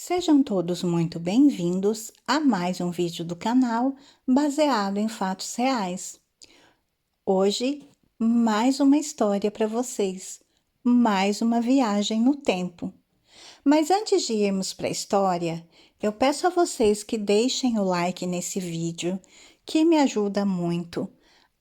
Sejam todos muito bem-vindos a mais um vídeo do canal baseado em fatos reais. Hoje, mais uma história para vocês, mais uma viagem no tempo. Mas antes de irmos para a história, eu peço a vocês que deixem o like nesse vídeo, que me ajuda muito.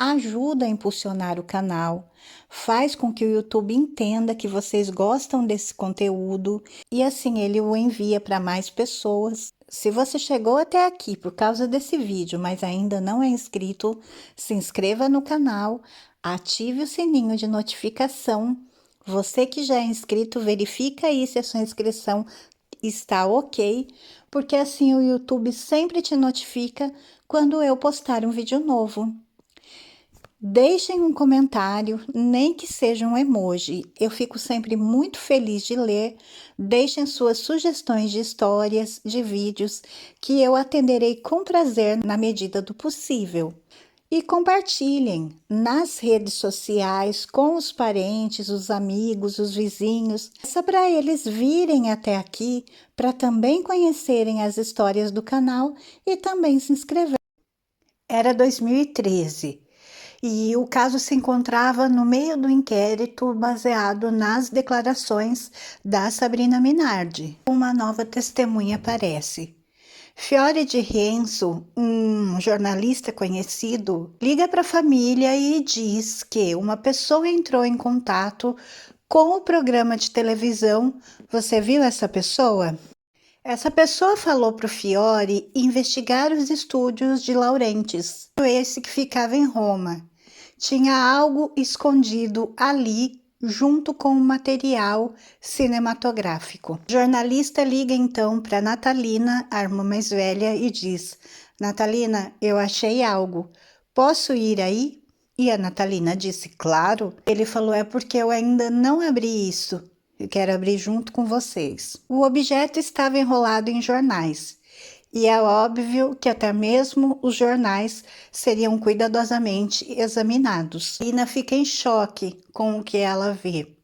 Ajuda a impulsionar o canal, faz com que o YouTube entenda que vocês gostam desse conteúdo e assim ele o envia para mais pessoas. Se você chegou até aqui por causa desse vídeo, mas ainda não é inscrito, se inscreva no canal, ative o sininho de notificação. Você que já é inscrito, verifica aí se a sua inscrição está ok, porque assim o YouTube sempre te notifica quando eu postar um vídeo novo. Deixem um comentário, nem que seja um emoji. Eu fico sempre muito feliz de ler. Deixem suas sugestões de histórias, de vídeos, que eu atenderei com prazer na medida do possível. E compartilhem nas redes sociais com os parentes, os amigos, os vizinhos, só para eles virem até aqui, para também conhecerem as histórias do canal e também se inscrever. Era 2013. E o caso se encontrava no meio do inquérito baseado nas declarações da Sabrina Minardi. Uma nova testemunha aparece. Fiore de Rienzo, um jornalista conhecido, liga para a família e diz que uma pessoa entrou em contato com o programa de televisão. Você viu essa pessoa? Essa pessoa falou para o Fiore investigar os estúdios de Laurentiis, esse que ficava em Roma. Tinha algo escondido ali, junto com o material cinematográfico. O jornalista liga então para Natalina, a irmã mais velha, e diz: Natalina, eu achei algo. Posso ir aí? E a Natalina disse: claro. Ele falou: é porque eu ainda não abri isso. Eu quero abrir junto com vocês. O objeto estava enrolado em jornais. E é óbvio que até mesmo os jornais seriam cuidadosamente examinados. Ina fica em choque com o que ela vê.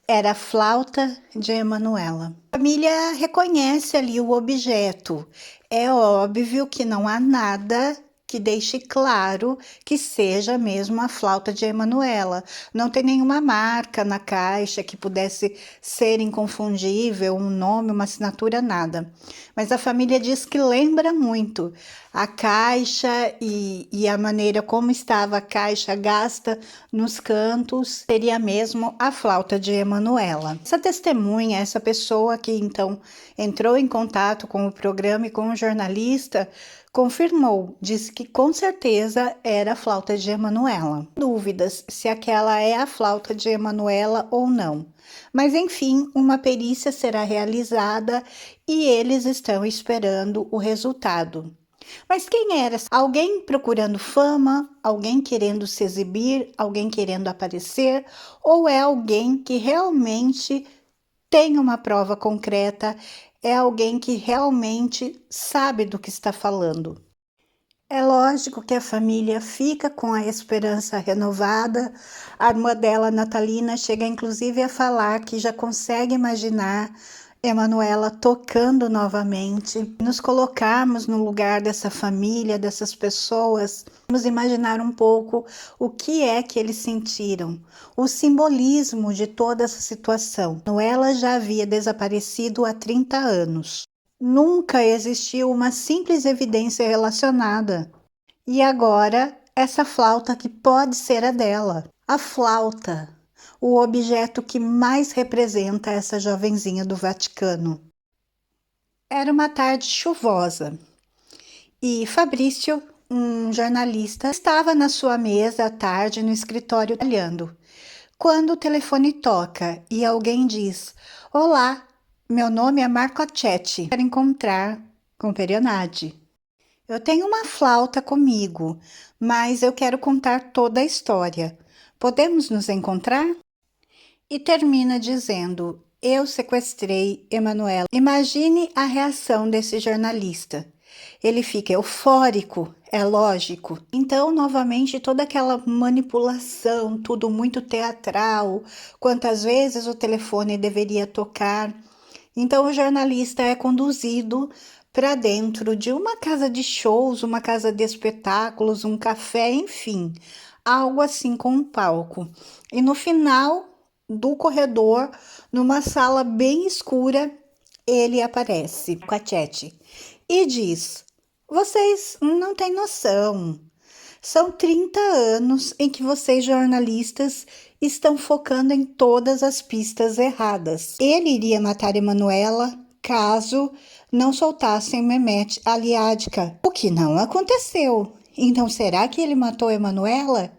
Era a flauta de Emanuela. A família reconhece ali o objeto. É óbvio que não há nada que deixe claro que seja mesmo a flauta de Emanuela. Não tem nenhuma marca na caixa que pudesse ser inconfundível, um nome, uma assinatura, nada. Mas a família diz que lembra muito a caixa e a maneira como estava a caixa gasta nos cantos, seria mesmo a flauta de Emanuela. Essa testemunha, essa pessoa que então entrou em contato com o programa e com o jornalista, confirmou, disse que com certeza era a flauta de Emanuela. Dúvidas se aquela é a flauta de Emanuela ou não. Mas enfim, uma perícia será realizada e eles estão esperando o resultado. Mas quem era? Alguém procurando fama? Alguém querendo se exibir? Alguém querendo aparecer? Ou é alguém que realmente tem uma prova concreta? É alguém que realmente sabe do que está falando? É lógico que a família fica com a esperança renovada. A irmã dela, Natalina, chega inclusive a falar que já consegue imaginar Emanuela tocando novamente. Nos colocarmos no lugar dessa família, dessas pessoas, vamos imaginar um pouco o que é que eles sentiram, o simbolismo de toda essa situação. Ela já havia desaparecido há 30 anos. Nunca existiu uma simples evidência relacionada. E agora, essa flauta que pode ser a dela. A flauta, o objeto que mais representa essa jovenzinha do Vaticano. Era uma tarde chuvosa e Fabrício, um jornalista, estava na sua mesa à tarde no escritório trabalhando. Quando o telefone toca e alguém diz: Olá, meu nome é Marco Accetti, quero encontrar com Perionadi. Eu tenho uma flauta comigo, mas eu quero contar toda a história. Podemos nos encontrar? E termina dizendo: eu sequestrei Emanuela. Imagine a reação desse jornalista. Ele fica eufórico, é lógico. Então, novamente, toda aquela manipulação, tudo muito teatral, quantas vezes o telefone deveria tocar. Então o jornalista é conduzido para dentro de uma casa de shows, uma casa de espetáculos, um café, enfim, algo assim com um palco. E no final do corredor, numa sala bem escura, ele aparece com a Chet e diz: Vocês não têm noção. São 30 anos em que vocês, jornalistas, estão focando em todas as pistas erradas. Ele iria matar Emanuela caso não soltassem Mehmet Aliadka, o que não aconteceu. Então, será que ele matou Emanuela?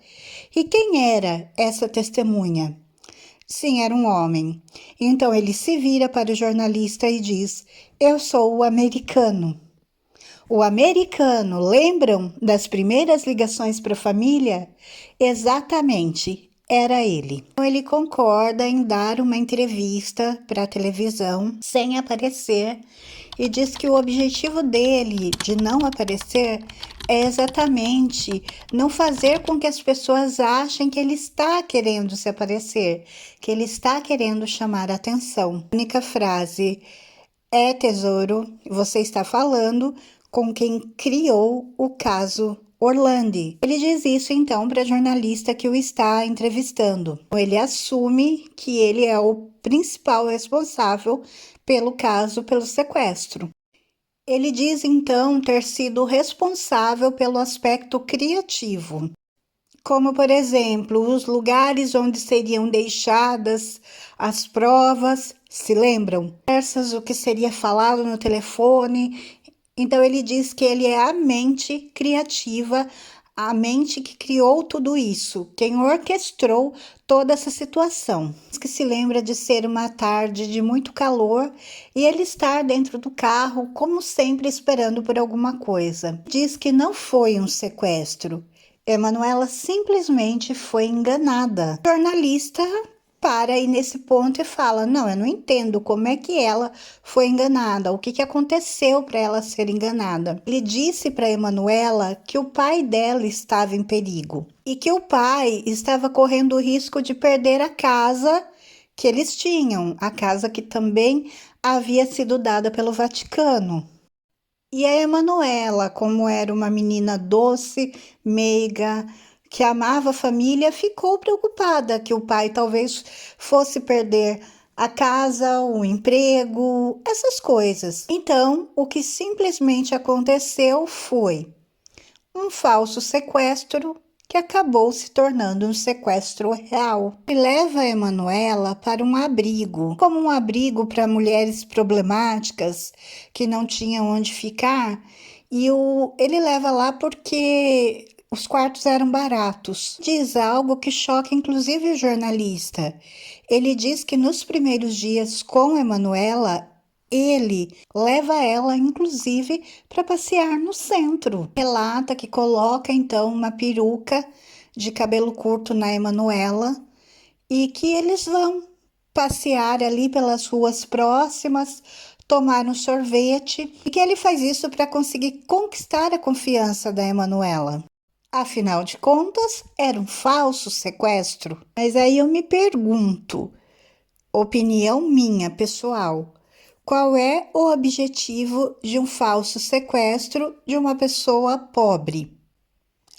E quem era essa testemunha? Sim, era um homem. Então ele se vira para o jornalista e diz: Eu sou o americano. O americano, lembram das primeiras ligações para a família? Exatamente, era ele. Então, ele concorda em dar uma entrevista para a televisão sem aparecer e diz que o objetivo dele de não aparecer é exatamente não fazer com que as pessoas achem que ele está querendo se aparecer, que ele está querendo chamar a atenção. A única frase é: tesouro, você está falando com quem criou o caso Orlandi. Ele diz isso então para a jornalista que o está entrevistando. Ele assume que ele é o principal responsável pelo caso, pelo sequestro. Ele diz então ter sido responsável pelo aspecto criativo, como, por exemplo, os lugares onde seriam deixadas as provas, se lembram? O que seria falado no telefone. Então, ele diz que ele é a mente criativa, a mente que criou tudo isso, quem orquestrou toda essa situação. Diz que se lembra de ser uma tarde de muito calor e ele estar dentro do carro, como sempre, esperando por alguma coisa. Diz que não foi um sequestro. Emanuela simplesmente foi enganada. O jornalista para aí nesse ponto e fala: Não, eu não entendo como é que ela foi enganada, o que, que aconteceu para ela ser enganada. Ele disse para Emanuela que o pai dela estava em perigo e que o pai estava correndo o risco de perder a casa que eles tinham, a casa que também havia sido dada pelo Vaticano. E a Emanuela, como era uma menina doce, meiga, que amava a família, ficou preocupada que o pai talvez fosse perder a casa, o emprego, essas coisas. Então, o que simplesmente aconteceu foi um falso sequestro que acabou se tornando um sequestro real. E leva a Emanuela para um abrigo, como um abrigo para mulheres problemáticas que não tinham onde ficar. Ele leva lá porque os quartos eram baratos. Diz algo que choca inclusive o jornalista. Ele diz que nos primeiros dias com Emanuela, ele leva ela, inclusive, para passear no centro. Relata que coloca então uma peruca de cabelo curto na Emanuela e que eles vão passear ali pelas ruas próximas, tomar um sorvete e que ele faz isso para conseguir conquistar a confiança da Emanuela. Afinal de contas, era um falso sequestro. Mas aí eu me pergunto, opinião minha, pessoal, qual é o objetivo de um falso sequestro de uma pessoa pobre?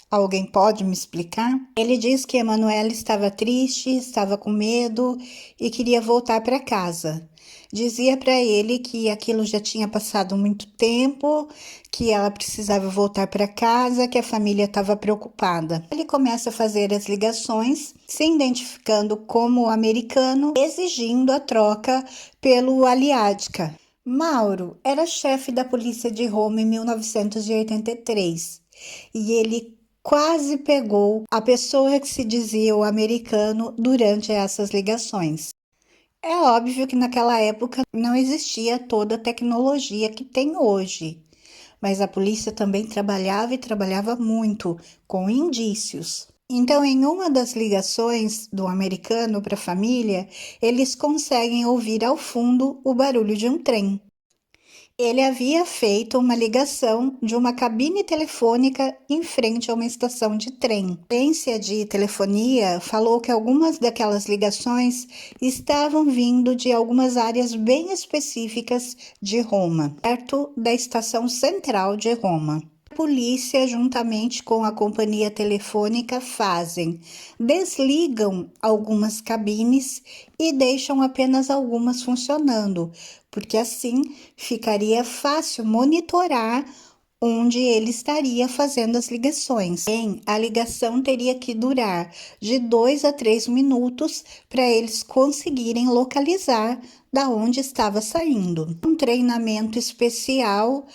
Alguém pode me explicar? Ele diz que Emanuela estava triste, estava com medo e queria voltar para casa. Dizia para ele que aquilo já tinha passado muito tempo, que ela precisava voltar para casa, que a família estava preocupada. Ele começa a fazer as ligações, se identificando como americano, exigindo a troca pelo Aliadka. Mauro era chefe da polícia de Roma em 1983 e ele quase pegou a pessoa que se dizia o americano durante essas ligações. É óbvio que naquela época não existia toda a tecnologia que tem hoje, mas a polícia também trabalhava e trabalhava muito com indícios. Então, em uma das ligações do americano para a família, eles conseguem ouvir ao fundo o barulho de um trem. Ele havia feito uma ligação de uma cabine telefônica em frente a uma estação de trem. A agência de telefonia falou que algumas daquelas ligações estavam vindo de algumas áreas bem específicas de Roma, perto da estação central de Roma. A polícia, juntamente com a companhia telefônica, desligam algumas cabines e deixam apenas algumas funcionando, porque assim ficaria fácil monitorar onde ele estaria fazendo as ligações. A ligação teria que durar de 2 a 3 minutos para eles conseguirem localizar da onde estava saindo. Um treinamento especial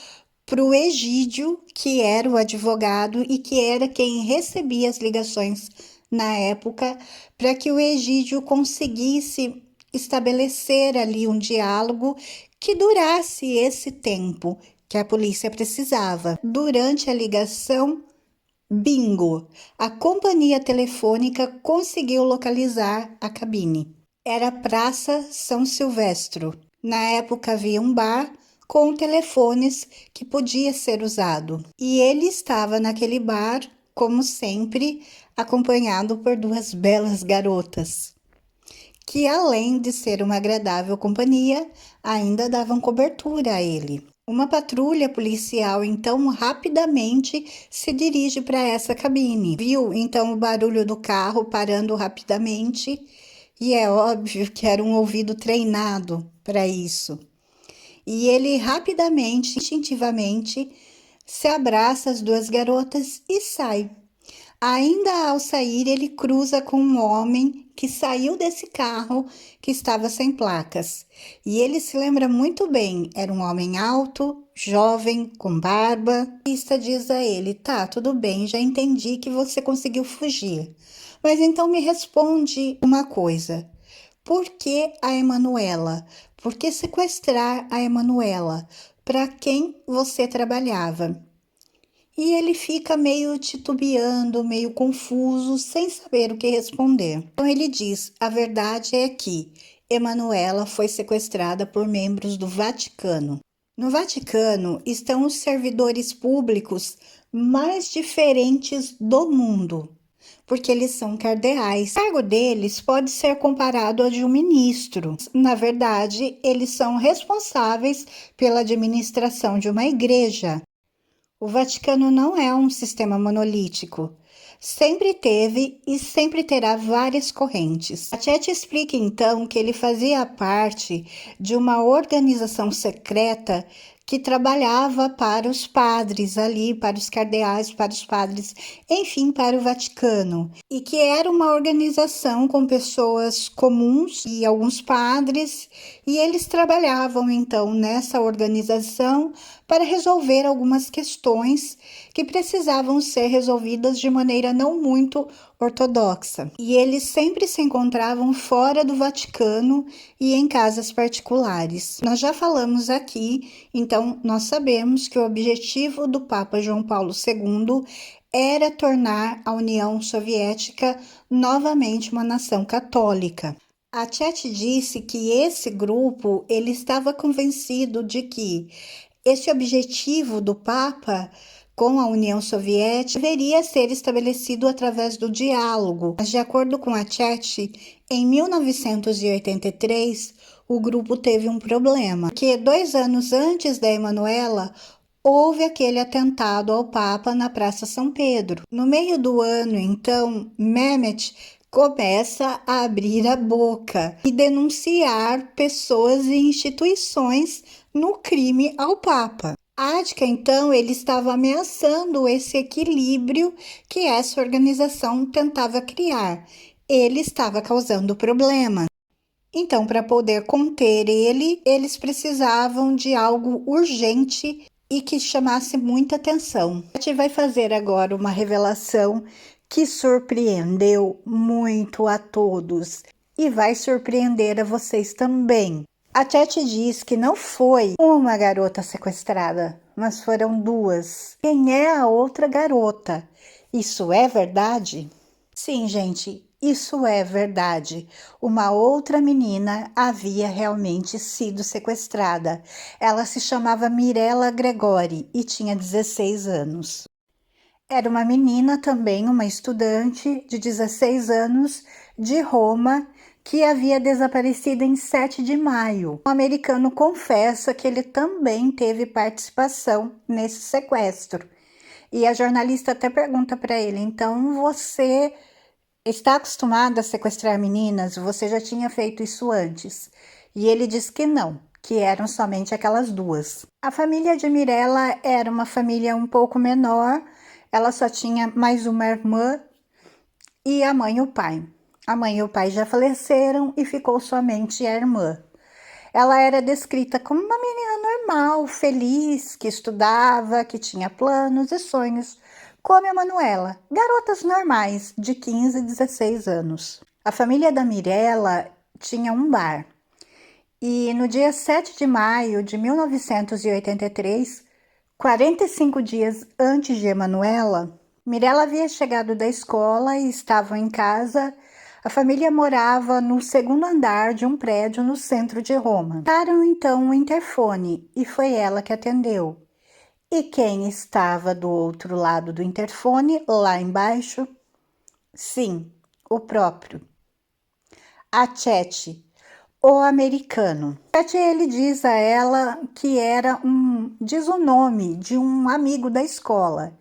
para o Egídio, que era o advogado e que era quem recebia as ligações na época, para que o Egídio conseguisse estabelecer ali um diálogo que durasse esse tempo que a polícia precisava. Durante a ligação, bingo! A companhia telefônica conseguiu localizar a cabine. Era a Praça São Silvestro. Na época havia um bar com telefones que podia ser usado. E ele estava naquele bar, como sempre, acompanhado por duas belas garotas, que além de ser uma agradável companhia, ainda davam cobertura a ele. Uma patrulha policial então rapidamente se dirige para essa cabine. Viu então o barulho do carro parando rapidamente, e é óbvio que era um ouvido treinado para isso. E ele rapidamente, instintivamente, se abraça às duas garotas e sai. Ainda ao sair, ele cruza com um homem que saiu desse carro que estava sem placas. E ele se lembra muito bem, era um homem alto, jovem, com barba. A pista diz a ele: tá, tudo bem, já entendi que você conseguiu fugir. Mas então me responde uma coisa. Por que a Emanuela? Por que sequestrar a Emanuela? Para quem você trabalhava? E ele fica meio titubeando, meio confuso, sem saber o que responder. Então ele diz: a verdade é que Emanuela foi sequestrada por membros do Vaticano. No Vaticano estão os servidores públicos mais diferentes do mundo, porque eles são cardeais. O cargo deles pode ser comparado ao de um ministro. Na verdade, eles são responsáveis pela administração de uma igreja. O Vaticano não é um sistema monolítico. Sempre teve e sempre terá várias correntes. A Chet explica então que ele fazia parte de uma organização secreta que trabalhava para os padres ali, para os cardeais, para os padres, enfim, para o Vaticano. E que era uma organização com pessoas comuns e alguns padres, e eles trabalhavam então nessa organização para resolver algumas questões que precisavam ser resolvidas de maneira não muito ortodoxa. E eles sempre se encontravam fora do Vaticano e em casas particulares. Nós já falamos aqui, então nós sabemos que o objetivo do Papa João Paulo II era tornar a União Soviética novamente uma nação católica. A Chet disse que esse grupo ele estava convencido de que esse objetivo do Papa com a União Soviética deveria ser estabelecido através do diálogo. Mas, de acordo com a Chet, em 1983, o grupo teve um problema, porque 2 anos antes da Emanuela, houve aquele atentado ao Papa na Praça São Pedro. No meio do ano, então, Mehmet começa a abrir a boca e denunciar pessoas e instituições no crime ao Papa. Ática, então, ele estava ameaçando esse equilíbrio que essa organização tentava criar. Ele estava causando problema. Então, para poder conter ele, eles precisavam de algo urgente e que chamasse muita atenção. A gente vai fazer agora uma revelação que surpreendeu muito a todos e vai surpreender a vocês também. A Chet diz que não foi uma garota sequestrada, mas foram 2. Quem é a outra garota? Isso é verdade? Sim, gente, isso é verdade. Uma outra menina havia realmente sido sequestrada. Ela se chamava Mirella Gregori e tinha 16 anos. Era uma menina também, uma estudante de 16 anos de Roma, que havia desaparecido em 7 de maio. O americano confessa que ele também teve participação nesse sequestro. E a jornalista até pergunta para ele: então você está acostumado a sequestrar meninas? Você já tinha feito isso antes? E ele diz que não, que eram somente aquelas duas. A família de Mirella era uma família um pouco menor, ela só tinha mais uma irmã e a mãe e o pai. A mãe e o pai já faleceram e ficou somente a irmã. Ela era descrita como uma menina normal, feliz, que estudava, que tinha planos e sonhos, como a Manuela, garotas normais de 15 e 16 anos. A família da Mirella tinha um bar e no dia 7 de maio de 1983, 45 dias antes de Emanuela, Mirella havia chegado da escola e estavam em casa. A família morava no segundo andar de um prédio no centro de Roma. Tocaram então o interfone e foi ela que atendeu. E quem estava do outro lado do interfone, lá embaixo? Sim, o próprio. A Chet, o americano. Chet, ele diz a ela que diz o nome de um amigo da escola.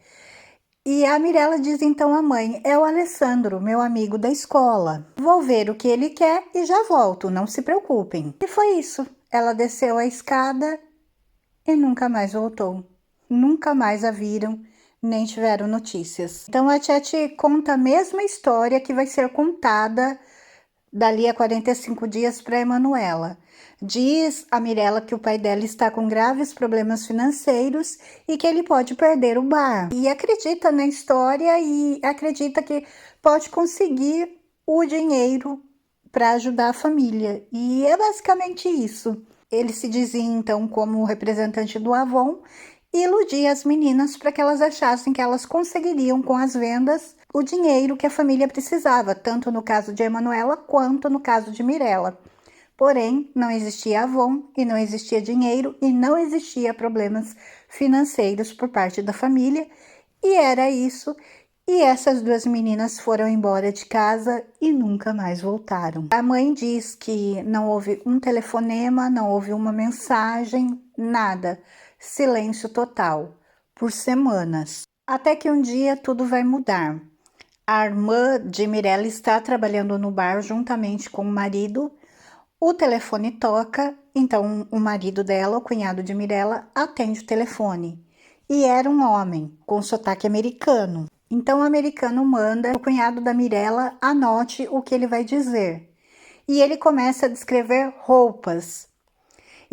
E a Mirella diz então à mãe: é o Alessandro, meu amigo da escola. Vou ver o que ele quer e já volto, não se preocupem. E foi isso. Ela desceu a escada e nunca mais voltou. Nunca mais a viram, nem tiveram notícias. Então a Chet conta a mesma história que vai ser contada dali a 45 dias para Emanuela. Diz a Mirella que o pai dela está com graves problemas financeiros e que ele pode perder o bar. E acredita na história e acredita que pode conseguir o dinheiro para ajudar a família. E é basicamente isso. Ele se dizia então como representante do Avon e iludia as meninas para que elas achassem que elas conseguiriam com as vendas o dinheiro que a família precisava, tanto no caso de Emanuela quanto no caso de Mirella. Porém, não existia Avon e não existia dinheiro e não existia problemas financeiros por parte da família, e era isso. E essas duas meninas foram embora de casa e nunca mais voltaram. A mãe diz que não houve um telefonema, não houve uma mensagem, nada. Silêncio total, por semanas. Até que um dia tudo vai mudar. A irmã de Mirella está trabalhando no bar juntamente com o marido. O telefone toca, então o marido dela, o cunhado de Mirella, atende o telefone. E era um homem, com sotaque americano. Então o americano manda o cunhado da Mirella anote o que ele vai dizer. E ele começa a descrever roupas.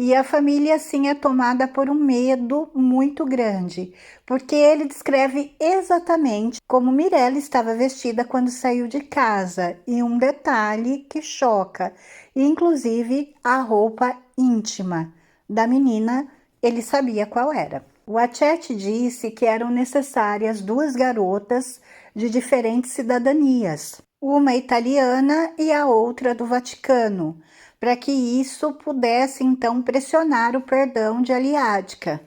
E a família, assim, é tomada por um medo muito grande, porque ele descreve exatamente como Mirella estava vestida quando saiu de casa, e um detalhe que choca, inclusive a roupa íntima da menina, ele sabia qual era. O Achete disse que eram necessárias duas garotas de diferentes cidadanias, uma italiana e a outra do Vaticano, para que isso pudesse então pressionar o perdão de Aliática.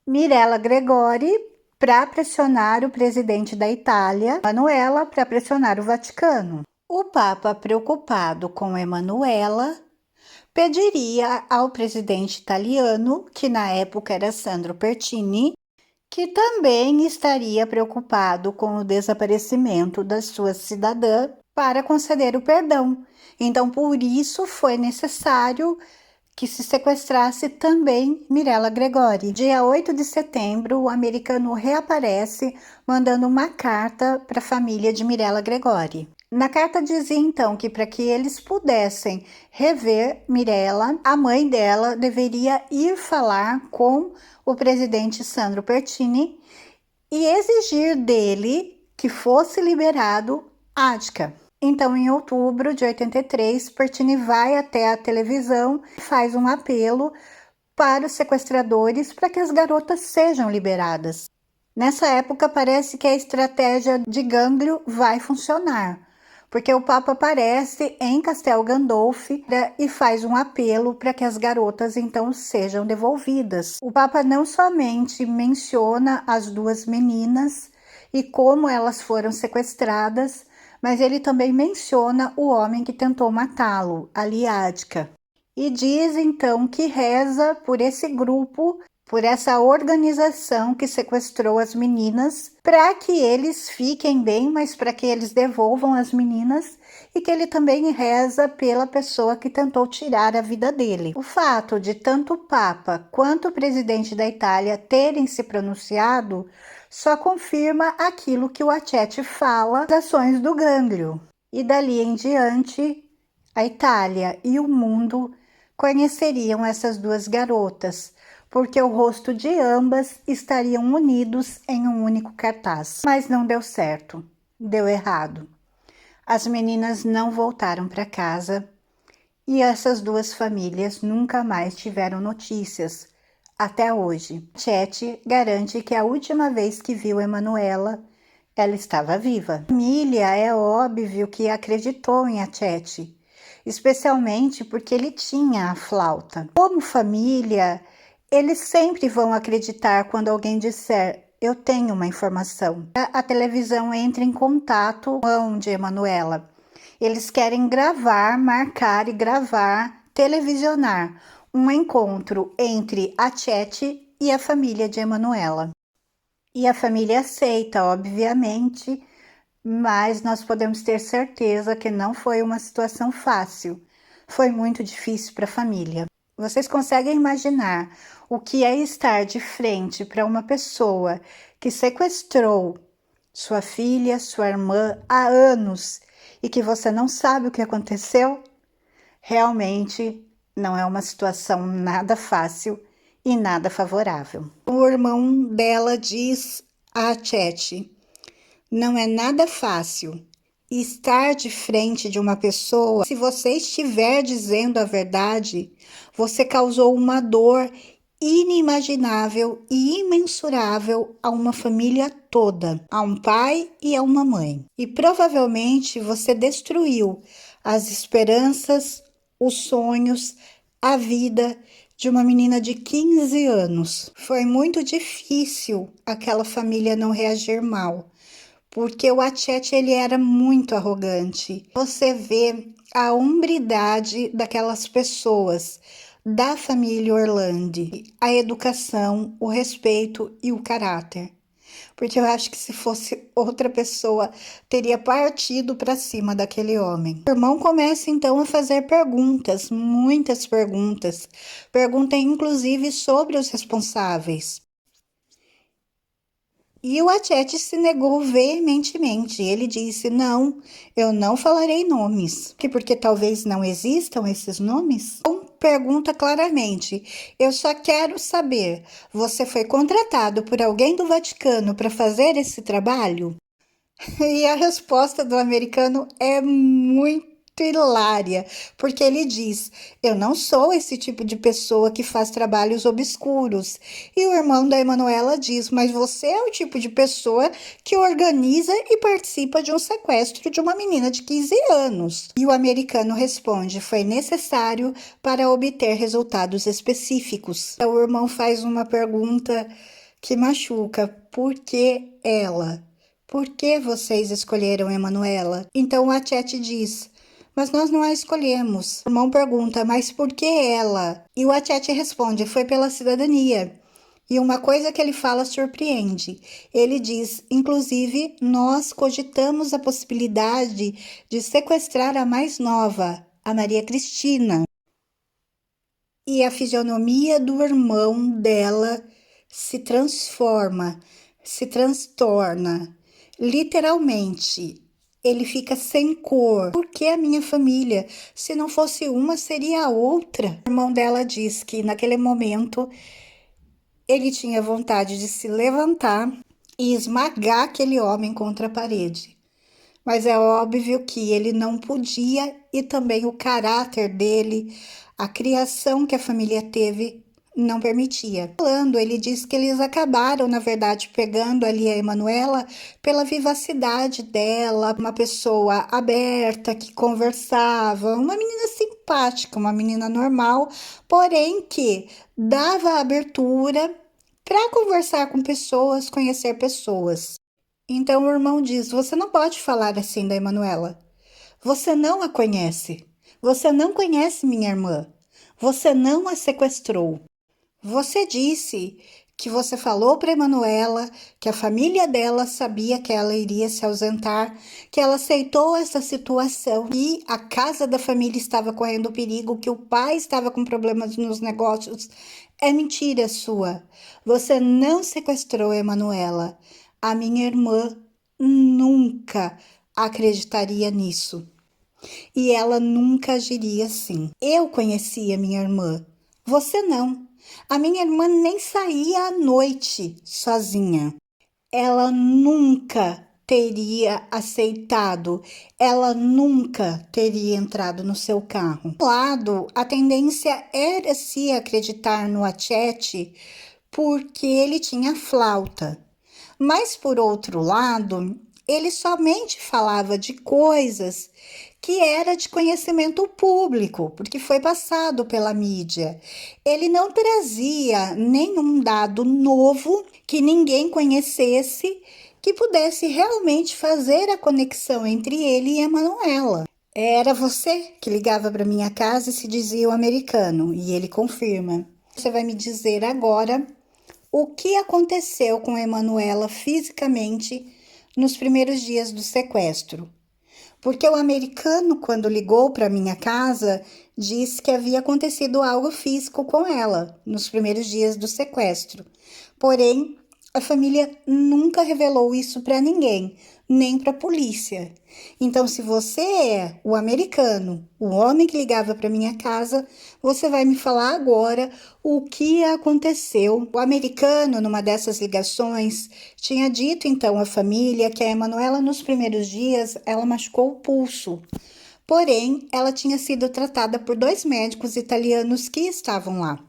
Mirella Gregori para pressionar o presidente da Itália, Emanuela, para pressionar o Vaticano. O Papa, preocupado com Emanuela, pediria ao presidente italiano, que na época era Sandro Pertini, que também estaria preocupado com o desaparecimento da sua cidadã, para conceder o perdão. Então, por isso foi necessário que se sequestrasse também Mirella Gregori. Dia 8 de setembro, o americano reaparece mandando uma carta para a família de Mirella Gregori. Na carta dizia então que para que eles pudessem rever Mirella, a mãe dela deveria ir falar com o presidente Sandro Pertini e exigir dele que fosse liberado Ática. Então, em outubro de 83, Pertini vai até a televisão e faz um apelo para os sequestradores para que as garotas sejam liberadas. Nessa época, parece que a estratégia de Gânglio vai funcionar, porque o Papa aparece em Castel Gandolfo e faz um apelo para que as garotas então sejam devolvidas. O Papa não somente menciona as duas meninas e como elas foram sequestradas, mas ele também menciona o homem que tentou matá-lo, Aliádica. E diz então que reza por esse grupo, por essa organização que sequestrou as meninas, para que eles fiquem bem, mas para que eles devolvam as meninas, e que ele também reza pela pessoa que tentou tirar a vida dele. O fato de tanto o Papa quanto o presidente da Itália terem se pronunciado só confirma aquilo que o Aceti fala das ações do Gânglio. E dali em diante, a Itália e o mundo conheceriam essas duas garotas, porque o rosto de ambas estariam unidos em um único cartaz. Mas não deu certo, deu errado. As meninas não voltaram para casa e essas duas famílias nunca mais tiveram notícias, até hoje. Chet garante que a última vez que viu Emanuela, ela estava viva. A família é óbvio que acreditou em Aceti, especialmente porque ele tinha a flauta. Como família, eles sempre vão acreditar quando alguém disser: eu tenho uma informação. A televisão entra em contato com de Emanuela. Eles querem gravar, marcar e gravar, televisionar um encontro entre Aceti e a família de Emanuela. E a família aceita, obviamente, mas nós podemos ter certeza que não foi uma situação fácil. Foi muito difícil para a família. Vocês conseguem imaginar o que é estar de frente para uma pessoa que sequestrou sua filha, sua irmã há anos e que você não sabe o que aconteceu? Realmente não é uma situação nada fácil e nada favorável. O irmão dela diz a Chet: não é nada fácil estar de frente de uma pessoa. Se você estiver dizendo a verdade, você causou uma dor inimaginável e imensurável a uma família toda, a um pai e a uma mãe. E provavelmente você destruiu as esperanças, os sonhos, a vida de uma menina de 15 anos. Foi muito difícil aquela família não reagir mal, porque o Aceti ele era muito arrogante. Você vê a hombridade daquelas pessoas, da família Orlandi, a educação, o respeito e o caráter. Porque eu acho que se fosse outra pessoa, teria partido para cima daquele homem. O irmão começa então a fazer perguntas, muitas perguntas. Pergunta inclusive sobre os responsáveis. E o Aceti se negou veementemente. Ele disse: não, eu não falarei nomes. Porque talvez não existam esses nomes? Então, pergunta claramente: eu só quero saber, você foi contratado por alguém do Vaticano para fazer esse trabalho? E a resposta do americano é muito hilária, porque ele diz: eu não sou esse tipo de pessoa que faz trabalhos obscuros. E o irmão da Emanuela diz: mas você é o tipo de pessoa que organiza e participa de um sequestro de uma menina de 15 anos. E o americano responde: foi necessário para obter resultados específicos. O irmão faz uma pergunta que machuca: por que ela? Por que vocês escolheram Emanuela? Então o Aceti diz: mas nós não a escolhemos. O irmão pergunta: mas por que ela? E o Aceti responde: foi pela cidadania. E uma coisa que ele fala surpreende. Ele diz: inclusive, nós cogitamos a possibilidade de sequestrar a mais nova, a Maria Cristina. E a fisionomia do irmão dela se transforma, se transtorna. Literalmente, ele fica sem cor. Por que a minha família? Se não fosse uma, seria a outra. O irmão dela diz que naquele momento ele tinha vontade de se levantar e esmagar aquele homem contra a parede. Mas é óbvio que ele não podia, e também o caráter dele, a criação que a família teve, não permitia. Falando, ele disse que eles acabaram, na verdade, pegando ali a Emanuela pela vivacidade dela, uma pessoa aberta, que conversava, uma menina simpática, uma menina normal, porém que dava abertura para conversar com pessoas, conhecer pessoas. Então o irmão diz: Você não pode falar assim da Emanuela. Você não a conhece. Você não conhece minha irmã. Você não a sequestrou. Você disse que você falou para Emanuela que a família dela sabia que ela iria se ausentar, que ela aceitou essa situação e a casa da família estava correndo perigo, que o pai estava com problemas nos negócios. É mentira sua. Você não sequestrou a Emanuela. A minha irmã nunca acreditaria nisso. E ela nunca agiria assim. Eu conhecia minha irmã. Você não. A minha irmã nem saía à noite sozinha. Ela nunca teria aceitado, ela nunca teria entrado no seu carro. De um lado, a tendência era se acreditar no Achete porque ele tinha flauta. Mas, por outro lado, ele somente falava de coisas que era de conhecimento público, porque foi passado pela mídia. Ele não trazia nenhum dado novo que ninguém conhecesse, que pudesse realmente fazer a conexão entre ele e a Manuela. Era você que ligava para minha casa e se dizia o americano, e ele confirma. Você vai me dizer agora o que aconteceu com a Emanuela fisicamente nos primeiros dias do sequestro. Porque o americano, quando ligou para minha casa, disse que havia acontecido algo físico com ela nos primeiros dias do sequestro. Porém, a família nunca revelou isso para ninguém, nem para a polícia. Então, se você é o americano, o homem que ligava para minha casa, você vai me falar agora o que aconteceu. O americano, numa dessas ligações, tinha dito então à família que a Emanuela, nos primeiros dias, ela machucou o pulso. Porém, ela tinha sido tratada por 2 médicos italianos que estavam lá.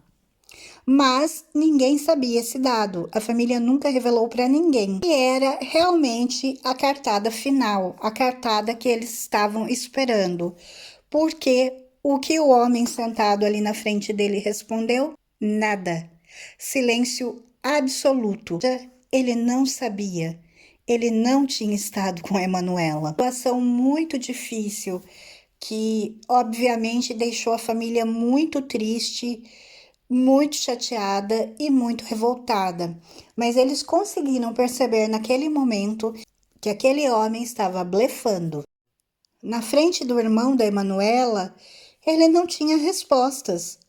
Mas ninguém sabia esse dado, a família nunca revelou para ninguém. E era realmente a cartada final, a cartada que eles estavam esperando. Porque o que o homem sentado ali na frente dele respondeu? Nada. Silêncio absoluto. Ele não sabia. Ele não tinha estado com a Emanuela. Uma situação muito difícil que, obviamente, deixou a família muito triste, muito chateada e muito revoltada. Mas eles conseguiram perceber naquele momento que aquele homem estava blefando. Na frente do irmão da Emanuela, ele não tinha respostas.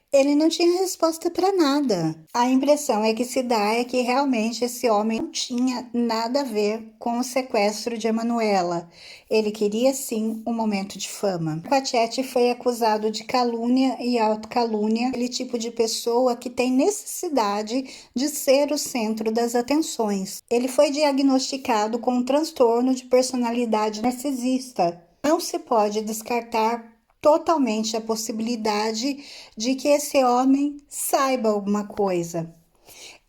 Ele não tinha resposta para nada. A impressão é que se dá é que realmente esse homem não tinha nada a ver com o sequestro de Emanuela. Ele queria sim um momento de fama. Pachete foi acusado de calúnia e autocalúnia, aquele tipo de pessoa que tem necessidade de ser o centro das atenções. Ele foi diagnosticado com um transtorno de personalidade narcisista. Não se pode descartar totalmente a possibilidade de que esse homem saiba alguma coisa.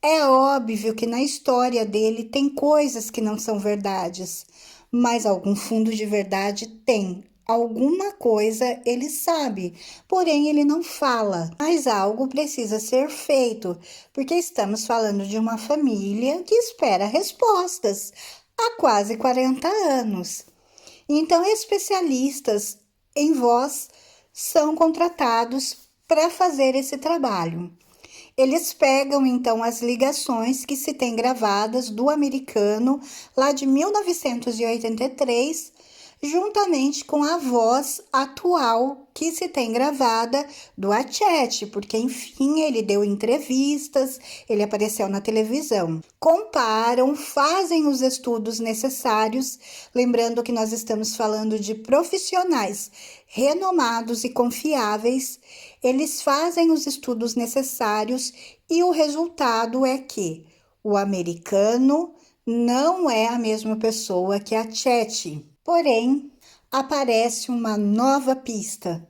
É óbvio que na história dele tem coisas que não são verdades, mas algum fundo de verdade tem. Alguma coisa ele sabe, porém ele não fala. Mas algo precisa ser feito, porque estamos falando de uma família que espera respostas há quase 40 anos. Então, especialistas em voz são contratados para fazer esse trabalho. Eles pegam então as ligações que se tem gravadas do americano lá de 1983, juntamente com a voz atual que se tem gravada do Achete, porque enfim ele deu entrevistas, ele apareceu na televisão. Comparam, fazem os estudos necessários, lembrando que nós estamos falando de profissionais renomados e confiáveis. Eles fazem os estudos necessários e o resultado é que o americano não é a mesma pessoa que a Achete. Porém, aparece uma nova pista,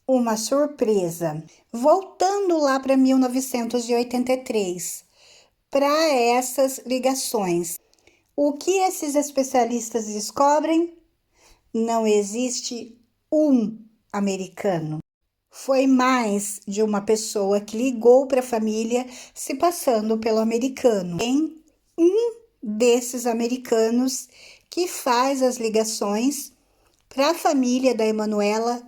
uma surpresa. Voltando lá para 1983, para essas ligações, o que esses especialistas descobrem? Não existe um americano. Foi mais de uma pessoa que ligou para a família se passando pelo americano. Tem um desses americanos que faz as ligações para a família da Emanuela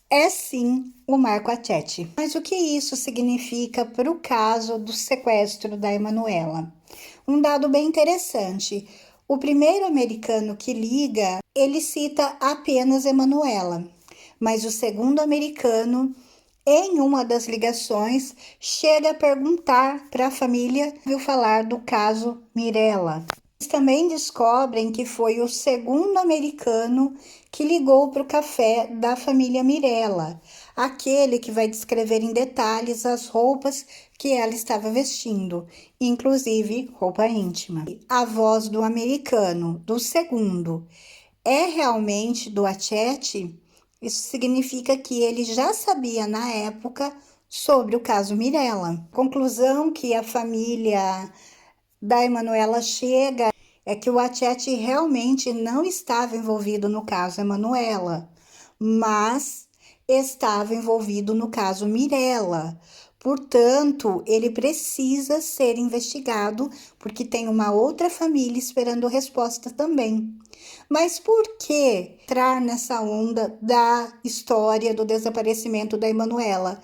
é sim o Marco Achetti. Mas o que isso significa para o caso do sequestro da Emanuela? Um dado bem interessante. O primeiro americano que liga, ele cita apenas Emanuela, mas o segundo americano, em uma das ligações, chega a perguntar para a família, viu falar do caso Mirella. Eles também descobrem que foi o segundo americano que ligou para o café da família Mirella, aquele que vai descrever em detalhes as roupas que ela estava vestindo, inclusive roupa íntima. A voz do americano, do segundo, é realmente do Achetti. Isso significa que ele já sabia na época sobre o caso Mirella. Conclusão que a família da Emanuela chega é que o Achetti realmente não estava envolvido no caso Emanuela, mas estava envolvido no caso Mirella. Portanto, ele precisa ser investigado porque tem uma outra família esperando resposta também. Mas por que entrar nessa onda da história do desaparecimento da Emanuela?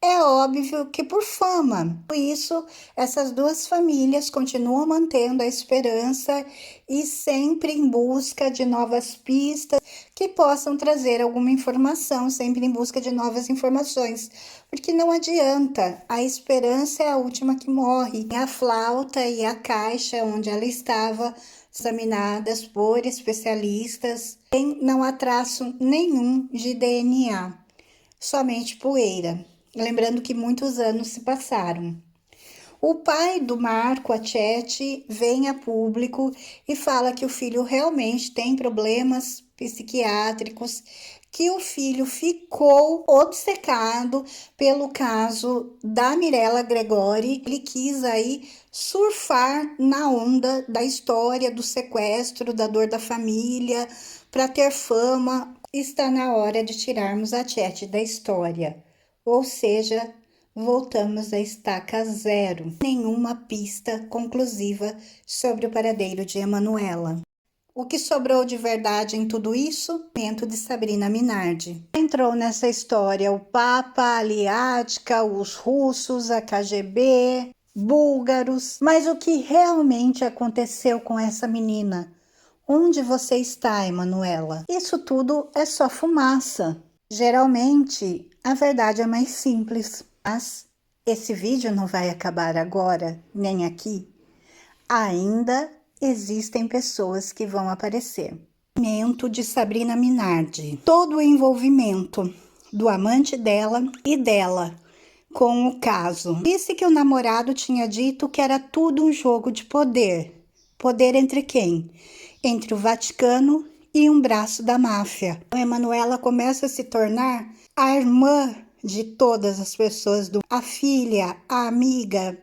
É óbvio que por fama. Por isso, essas duas famílias continuam mantendo a esperança e sempre em busca de novas pistas que possam trazer alguma informação, sempre em busca de novas informações. Porque não adianta, a esperança é a última que morre. A flauta e a caixa onde ela estava examinadas por especialistas não há traço nenhum de DNA, somente poeira. Lembrando que muitos anos se passaram. O pai do Marco Achetti vem a público e fala que o filho realmente tem problemas psiquiátricos, que o filho ficou obcecado pelo caso da Mirella Gregori. Ele quis aí surfar na onda da história do sequestro, da dor da família, para ter fama. Está na hora de tirarmos a Achetti da história. Ou seja, voltamos à estaca zero. Nenhuma pista conclusiva sobre o paradeiro de Emanuela. O que sobrou de verdade em tudo isso? O movimento de Sabrina Minardi. Entrou nessa história o Papa, a Aliática, os russos, a KGB, búlgaros. Mas o que realmente aconteceu com essa menina? Onde você está, Emanuela? Isso tudo é só fumaça. Geralmente, a verdade é mais simples, mas esse vídeo não vai acabar agora, nem aqui. Ainda existem pessoas que vão aparecer. Envolvimento de Sabrina Minardi. Todo o envolvimento do amante dela e dela com o caso. Disse que o namorado tinha dito que era tudo um jogo de poder. Poder entre quem? Entre o Vaticano e um braço da máfia. A Emanuela começa a se tornar a irmã de todas as pessoas, a filha, a amiga.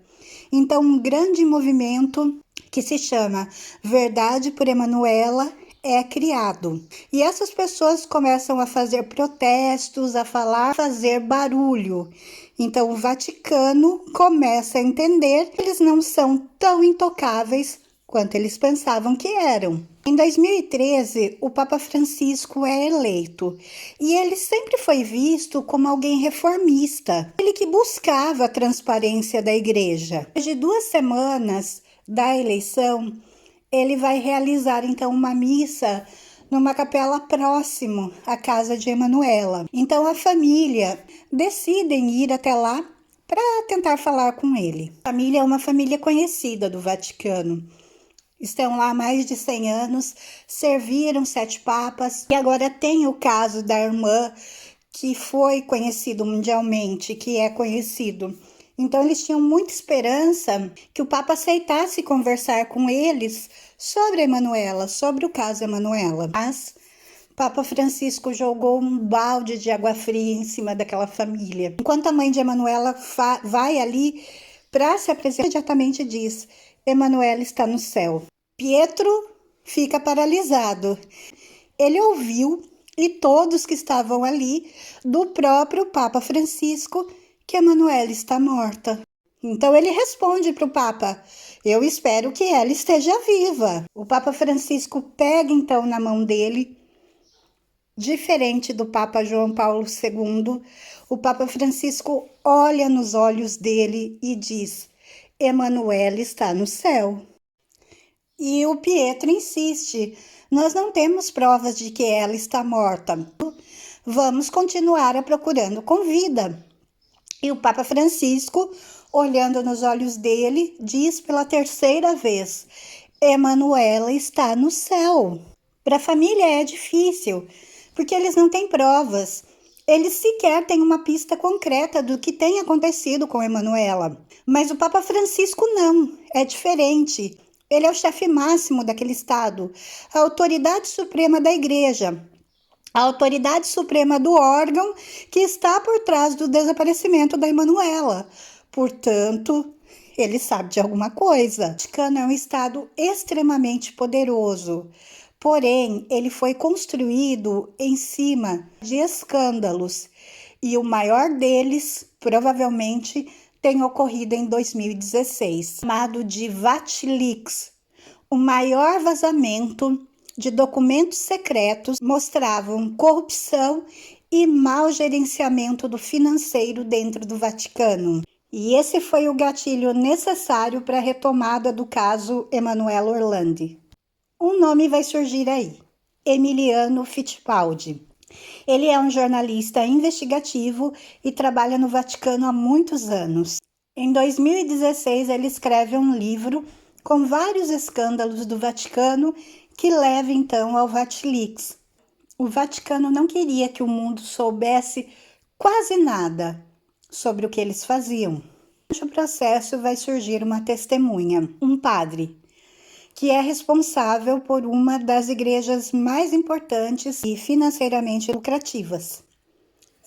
Então, um grande movimento que se chama Verdade por Emanuela é criado. E essas pessoas começam a fazer protestos, a falar, fazer barulho. Então, o Vaticano começa a entender que eles não são tão intocáveis quanto eles pensavam que eram. Em 2013, o Papa Francisco é eleito e ele sempre foi visto como alguém reformista, ele que buscava a transparência da igreja. Depois de 2 semanas da eleição, ele vai realizar então uma missa numa capela próximo à casa de Emanuela. Então a família decidem ir até lá para tentar falar com ele. A família é uma família conhecida do Vaticano. Estão lá há mais de 100 anos, serviram 7 papas e agora tem o caso da irmã que foi conhecido mundialmente, que é conhecido. Então eles tinham muita esperança que o Papa aceitasse conversar com eles sobre a Emanuela, sobre o caso Emanuela. Mas Papa Francisco jogou um balde de água fria em cima daquela família. Enquanto a mãe de Emanuela vai ali para se apresentar, imediatamente diz: Emanuela está no céu. Pietro fica paralisado. Ele ouviu, e todos que estavam ali, do próprio Papa Francisco, que Emanuela está morta. Então ele responde para o Papa: eu espero que ela esteja viva. O Papa Francisco pega então na mão dele. Diferente do Papa João Paulo II, o Papa Francisco olha nos olhos dele e diz: Emanuela está no céu. E o Pietro insiste: nós não temos provas de que ela está morta. Vamos continuar a procurando com vida. E o Papa Francisco, olhando nos olhos dele, diz pela terceira vez: Emanuela está no céu. Para a família é difícil, porque eles não têm provas. Eles sequer têm uma pista concreta do que tem acontecido com Emanuela. Mas o Papa Francisco não, é diferente. Ele é o chefe máximo daquele estado, a autoridade suprema da igreja, a autoridade suprema do órgão que está por trás do desaparecimento da Emanuela. Portanto, ele sabe de alguma coisa. O Vaticano é um estado extremamente poderoso. Porém, ele foi construído em cima de escândalos, e o maior deles, provavelmente, tem ocorrido em 2016, chamado de Vatilix. O maior vazamento de documentos secretos mostravam corrupção e mau gerenciamento do financeiro dentro do Vaticano. E esse foi o gatilho necessário para a retomada do caso Emanuela Orlandi. Um nome vai surgir aí: Emiliano Fittipaldi. Ele é um jornalista investigativo e trabalha no Vaticano há muitos anos. Em 2016, ele escreve um livro com vários escândalos do Vaticano que leva então ao Vatilix. O Vaticano não queria que o mundo soubesse quase nada sobre o que eles faziam. Durante o processo vai surgir uma testemunha, um padre, que é responsável por uma das igrejas mais importantes e financeiramente lucrativas.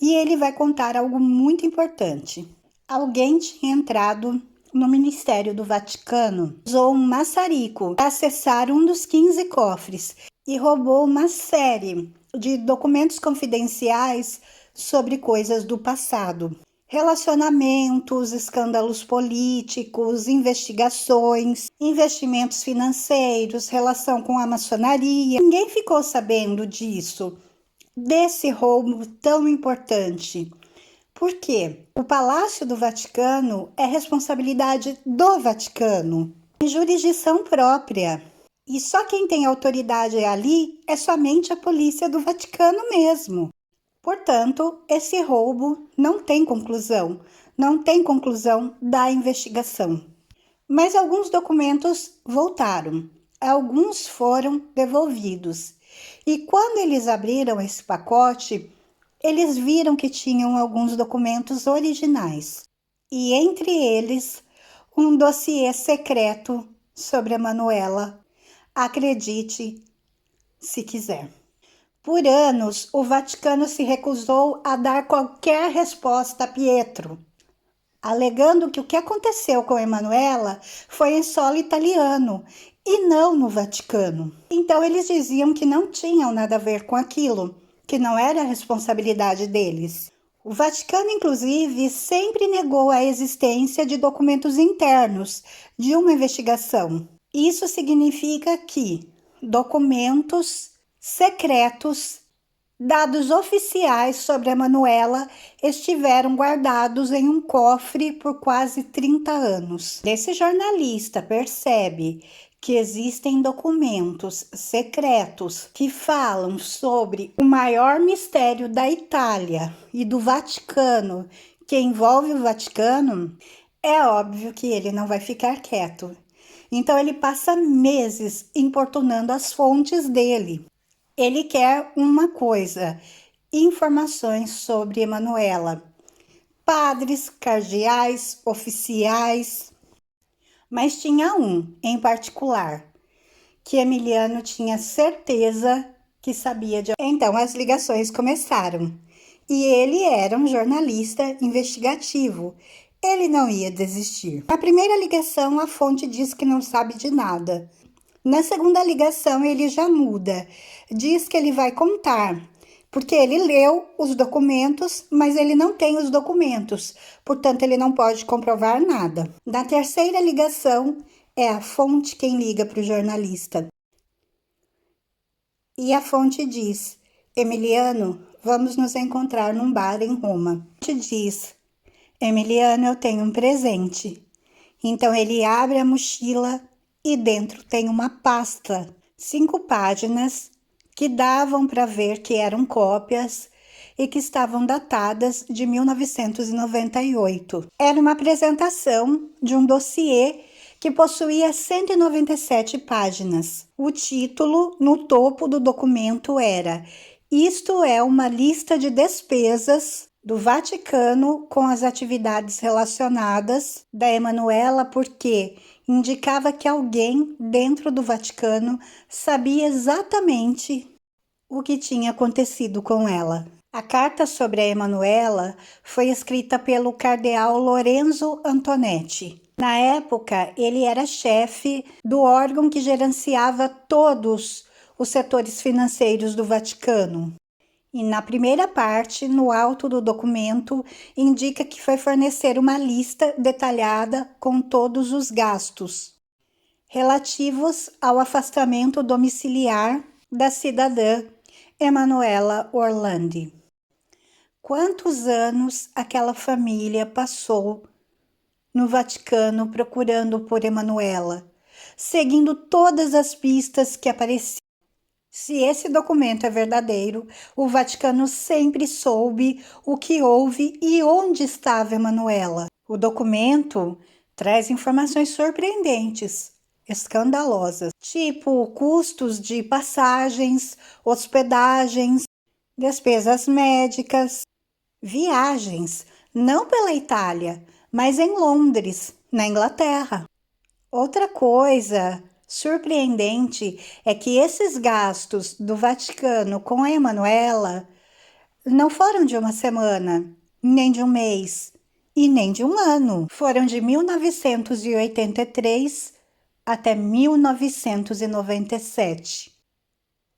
E ele vai contar algo muito importante. Alguém tinha entrado no Ministério do Vaticano, usou um maçarico para acessar um dos 15 cofres e roubou uma série de documentos confidenciais sobre coisas do passado. Relacionamentos, escândalos políticos, investigações, investimentos financeiros, relação com a maçonaria. Ninguém ficou sabendo disso, desse roubo tão importante. Por quê? O Palácio do Vaticano é responsabilidade do Vaticano, tem jurisdição própria. E só quem tem autoridade ali é somente a polícia do Vaticano mesmo. Portanto, esse roubo não tem conclusão da investigação. Mas alguns documentos voltaram, alguns foram devolvidos. E quando eles abriram esse pacote, eles viram que tinham alguns documentos originais. E entre eles, um dossiê secreto sobre a Emanuela. Acredite, se quiser. Por anos, o Vaticano se recusou a dar qualquer resposta a Pietro, alegando que o que aconteceu com Emanuela foi em solo italiano e não no Vaticano. Então eles diziam que não tinham nada a ver com aquilo, que não era responsabilidade deles. O Vaticano, inclusive, sempre negou a existência de documentos internos de uma investigação. Isso significa que documentos secretos, dados oficiais sobre a Emanuela estiveram guardados em um cofre por quase 30 anos. Esse jornalista percebe que existem documentos secretos que falam sobre o maior mistério da Itália e do Vaticano, que envolve o Vaticano. É óbvio que ele não vai ficar quieto. Então ele passa meses importunando as fontes dele. Ele quer uma coisa: informações sobre Emanuela. Padres, cardeais, oficiais. Mas tinha um, em particular, que Emiliano tinha certeza que sabia de... Então as ligações começaram. E ele era um jornalista investigativo. Ele não ia desistir. Na primeira ligação, a fonte diz que não sabe de nada. Na segunda ligação, ele já muda. Diz que ele vai contar, porque ele leu os documentos, mas ele não tem os documentos. Portanto, ele não pode comprovar nada. Na terceira ligação, é a fonte quem liga para o jornalista. E a fonte diz: Emiliano, vamos nos encontrar num bar em Roma. A fonte diz: Emiliano, eu tenho um presente. Então ele abre a mochila e dentro tem uma pasta, 5 páginas, que davam para ver que eram cópias e que estavam datadas de 1998. Era uma apresentação de um dossiê que possuía 197 páginas. O título no topo do documento era: Isto é uma lista de despesas do Vaticano com as atividades relacionadas da Emanuela, porque indicava que alguém dentro do Vaticano sabia exatamente o que tinha acontecido com ela. A carta sobre a Emanuela foi escrita pelo cardeal Lorenzo Antonetti. Na época, ele era chefe do órgão que gerenciava todos os setores financeiros do Vaticano. E na primeira parte, no alto do documento, indica que foi fornecer uma lista detalhada com todos os gastos relativos ao afastamento domiciliar da cidadã Emanuela Orlandi. Quantos anos aquela família passou no Vaticano procurando por Emanuela, seguindo todas as pistas que apareciam. Se esse documento é verdadeiro, o Vaticano sempre soube o que houve e onde estava Emanuela. O documento traz informações surpreendentes, escandalosas, tipo custos de passagens, hospedagens, despesas médicas, viagens, não pela Itália, mas em Londres, na Inglaterra. Outra coisa surpreendente é que esses gastos do Vaticano com a Emanuela não foram de uma semana, nem de um mês e nem de um ano. Foram de 1983 até 1997.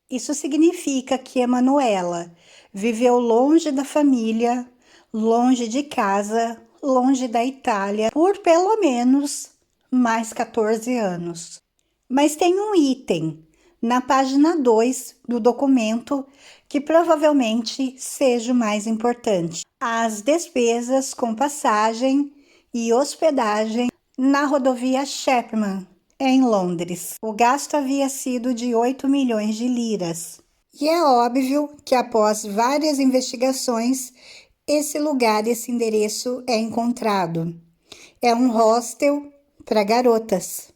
Isso significa que Emanuela viveu longe da família, longe de casa, longe da Itália, por pelo menos mais 14 anos. Mas tem um item na página 2 do documento que provavelmente seja o mais importante: as despesas com passagem e hospedagem na rodovia Chapman, em Londres. O gasto havia sido de 8 milhões de liras. E é óbvio que após várias investigações, esse lugar, esse endereço é encontrado. É um hostel para garotas,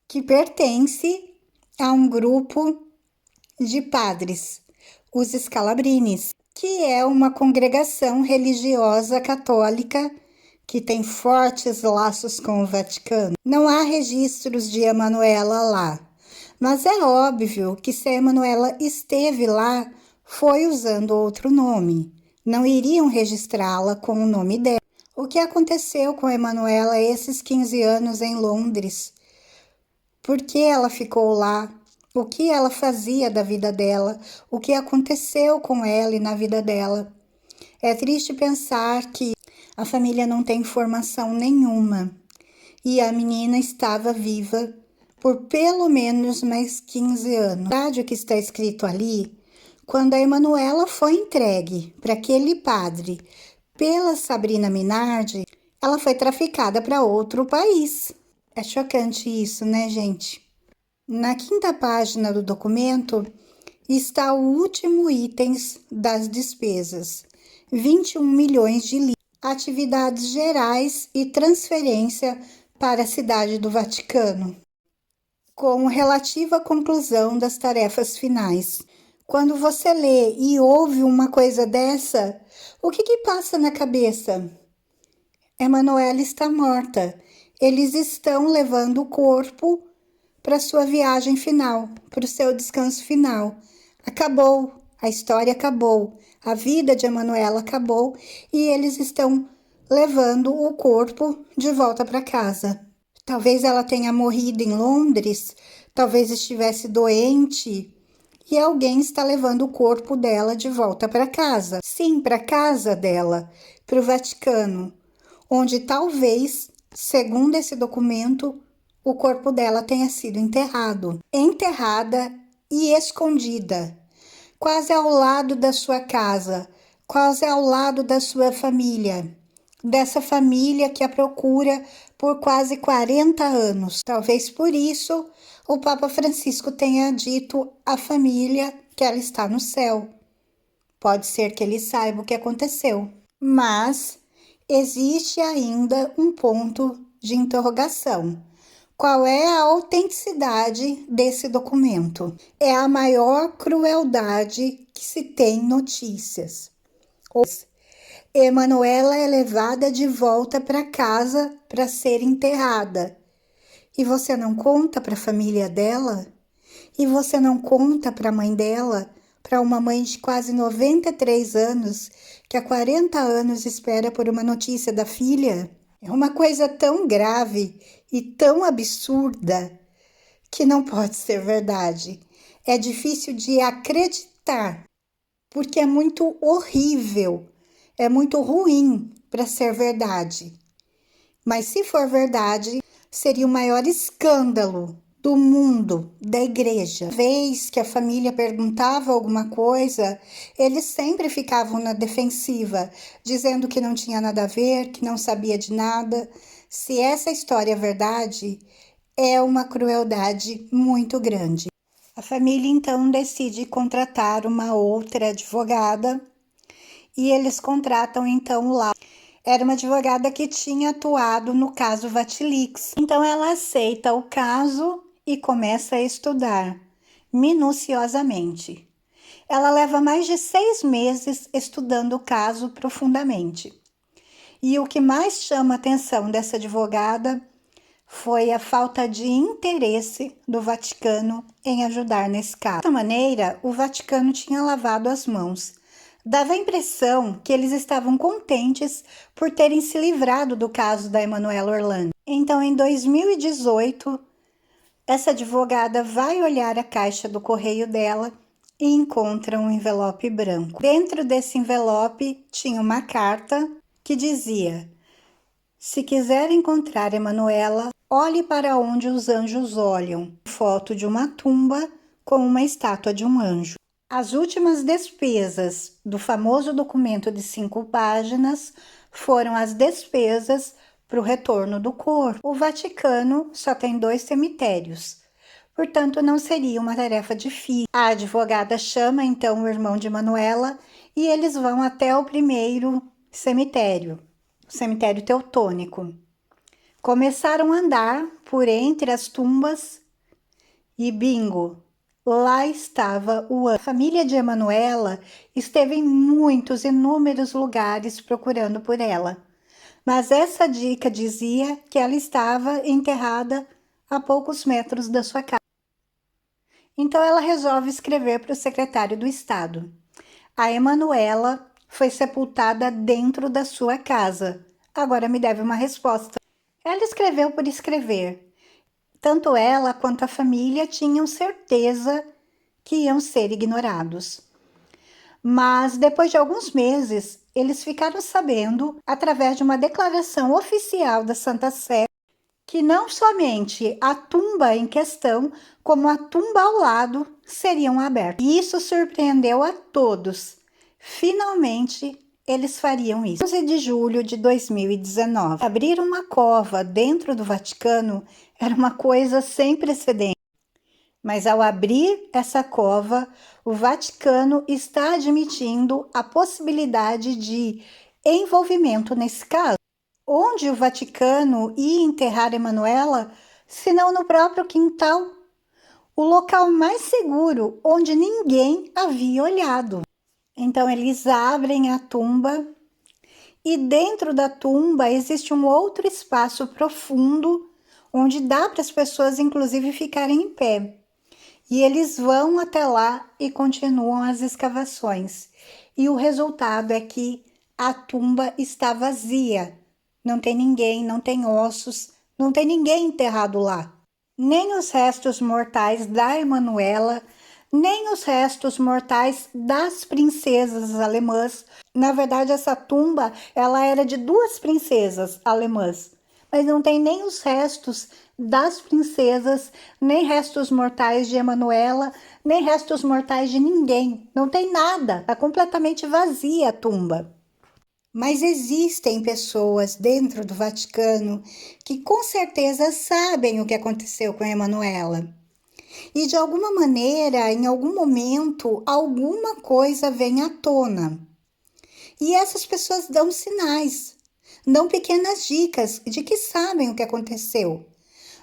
que pertence a um grupo de padres, os Scalabrines, que é uma congregação religiosa católica que tem fortes laços com o Vaticano. Não há registros de Emanuela lá, mas é óbvio que se a Emanuela esteve lá, foi usando outro nome. Não iriam registrá-la com o nome dela. O que aconteceu com a Emanuela esses 15 anos em Londres? Por que ela ficou lá? O que ela fazia da vida dela? O que aconteceu com ela e na vida dela? É triste pensar que a família não tem informação nenhuma e a menina estava viva por pelo menos mais 15 anos. Na verdade, o que está escrito ali, quando a Emanuela foi entregue para aquele padre pela Sabrina Minardi, ela foi traficada para outro país. É chocante isso, né, gente? Na quinta página do documento está o último item das despesas: 21 milhões de libras, atividades gerais e transferência para a cidade do Vaticano, com relativa conclusão das tarefas finais. Quando você lê e ouve uma coisa dessa, o que passa na cabeça? Emanuela está morta. Eles estão levando o corpo para sua viagem final, para o seu descanso final. Acabou, a história acabou, a vida de Emanuela acabou e eles estão levando o corpo de volta para casa. Talvez ela tenha morrido em Londres, talvez estivesse doente e alguém está levando o corpo dela de volta para casa. Sim, para casa dela, para o Vaticano, onde talvez, segundo esse documento, o corpo dela tenha sido enterrada e escondida, quase ao lado da sua casa, quase ao lado da sua família, dessa família que a procura por quase 40 anos. Talvez por isso o Papa Francisco tenha dito à família que ela está no céu. Pode ser que ele saiba o que aconteceu, mas existe ainda um ponto de interrogação. Qual é a autenticidade desse documento? É a maior crueldade que se tem notícias. Emanuela é levada de volta para casa para ser enterrada. E você não conta para a família dela? E você não conta para a mãe dela? Para uma mãe de quase 93 anos, que há 40 anos espera por uma notícia da filha? É uma coisa tão grave e tão absurda que não pode ser verdade. É difícil de acreditar, porque é muito horrível, é muito ruim para ser verdade. Mas se for verdade, seria o maior escândalo do mundo, da igreja. Vez que a família perguntava alguma coisa, eles sempre ficavam na defensiva, dizendo que não tinha nada a ver, que não sabia de nada. Se essa história é verdade, é uma crueldade muito grande. A família então decide contratar uma outra advogada e eles contratam então lá. Era uma advogada que tinha atuado no caso Vatilix. Então ela aceita o caso e começa a estudar minuciosamente. Ela leva mais de 6 meses estudando o caso profundamente. E o que mais chama a atenção dessa advogada foi a falta de interesse do Vaticano em ajudar nesse caso. Dessa maneira, o Vaticano tinha lavado as mãos. Dava a impressão que eles estavam contentes por terem se livrado do caso da Emanuela Orlandi. Então, em 2018, essa advogada vai olhar a caixa do correio dela e encontra um envelope branco. Dentro desse envelope tinha uma carta que dizia: se quiser encontrar Emanuela, olhe para onde os anjos olham. Foto de uma tumba com uma estátua de um anjo. As últimas despesas do famoso documento de 5 páginas foram as despesas para o retorno do corpo. O Vaticano só tem 2 cemitérios, portanto não seria uma tarefa difícil. A advogada chama então o irmão de Manuela e eles vão até o primeiro cemitério, o cemitério teutônico. Começaram a andar por entre as tumbas e bingo! Lá estava o anjo. A família de Emanuela esteve em inúmeros lugares procurando por ela, mas essa dica dizia que ela estava enterrada a poucos metros da sua casa. Então ela resolve escrever para o secretário do Estado. A Emanuela foi sepultada dentro da sua casa. Agora me deve uma resposta. Ela escreveu por escrever. Tanto ela quanto a família tinham certeza que iam ser ignorados. Mas depois de alguns meses, eles ficaram sabendo, através de uma declaração oficial da Santa Sé, que não somente a tumba em questão, como a tumba ao lado, seriam abertas. E isso surpreendeu a todos. Finalmente, eles fariam isso. 11 de julho de 2019. Abrir uma cova dentro do Vaticano era uma coisa sem precedentes. Mas ao abrir essa cova, o Vaticano está admitindo a possibilidade de envolvimento nesse caso. Onde o Vaticano ia enterrar Emanuela, se não no próprio quintal? O local mais seguro onde ninguém havia olhado. Então eles abrem a tumba e dentro da tumba existe um outro espaço profundo onde dá para as pessoas inclusive ficarem em pé. E eles vão até lá e continuam as escavações. E o resultado é que a tumba está vazia. Não tem ninguém, não tem ossos, não tem ninguém enterrado lá. Nem os restos mortais da Emanuela, nem os restos mortais das princesas alemãs. Na verdade, essa tumba, ela era de duas princesas alemãs, mas não tem nem os restos das princesas, nem restos mortais de Emanuela, nem restos mortais de ninguém. Não tem nada, está completamente vazia a tumba. Mas existem pessoas dentro do Vaticano que com certeza sabem o que aconteceu com a Emanuela. E de alguma maneira, em algum momento, alguma coisa vem à tona. E essas pessoas dão sinais, dão pequenas dicas de que sabem o que aconteceu.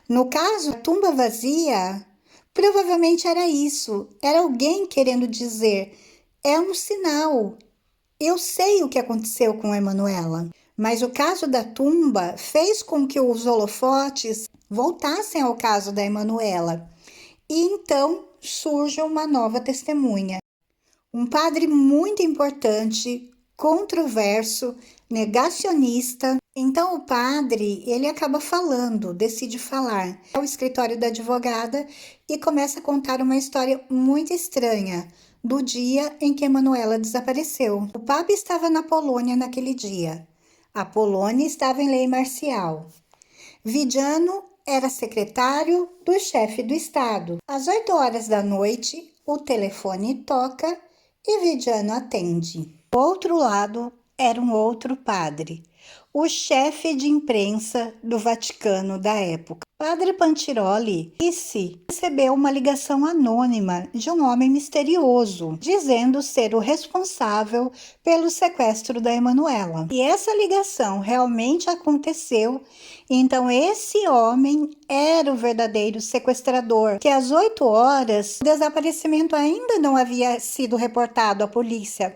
No caso, a tumba vazia, provavelmente era isso. Era alguém querendo dizer: é um sinal. Eu sei o que aconteceu com a Emanuela. Mas o caso da tumba fez com que os holofotes voltassem ao caso da Emanuela. E então surge uma nova testemunha. Um padre muito importante, controverso, negacionista. Então o padre, ele acaba falando, decide falar ao escritório da advogada e começa a contar uma história muito estranha do dia em que Emanuela desapareceu. O Papa estava na Polônia naquele dia. A Polônia estava em lei marcial. Vidiano era secretário do chefe do Estado. Às 8 horas da noite, o telefone toca e Vidiano atende. Do outro lado era um outro padre, o chefe de imprensa do Vaticano da época. Padre Pantiroli disse que recebeu uma ligação anônima de um homem misterioso, dizendo ser o responsável pelo sequestro da Emanuela. E essa ligação realmente aconteceu, então esse homem era o verdadeiro sequestrador, que às 8 horas o desaparecimento ainda não havia sido reportado à polícia.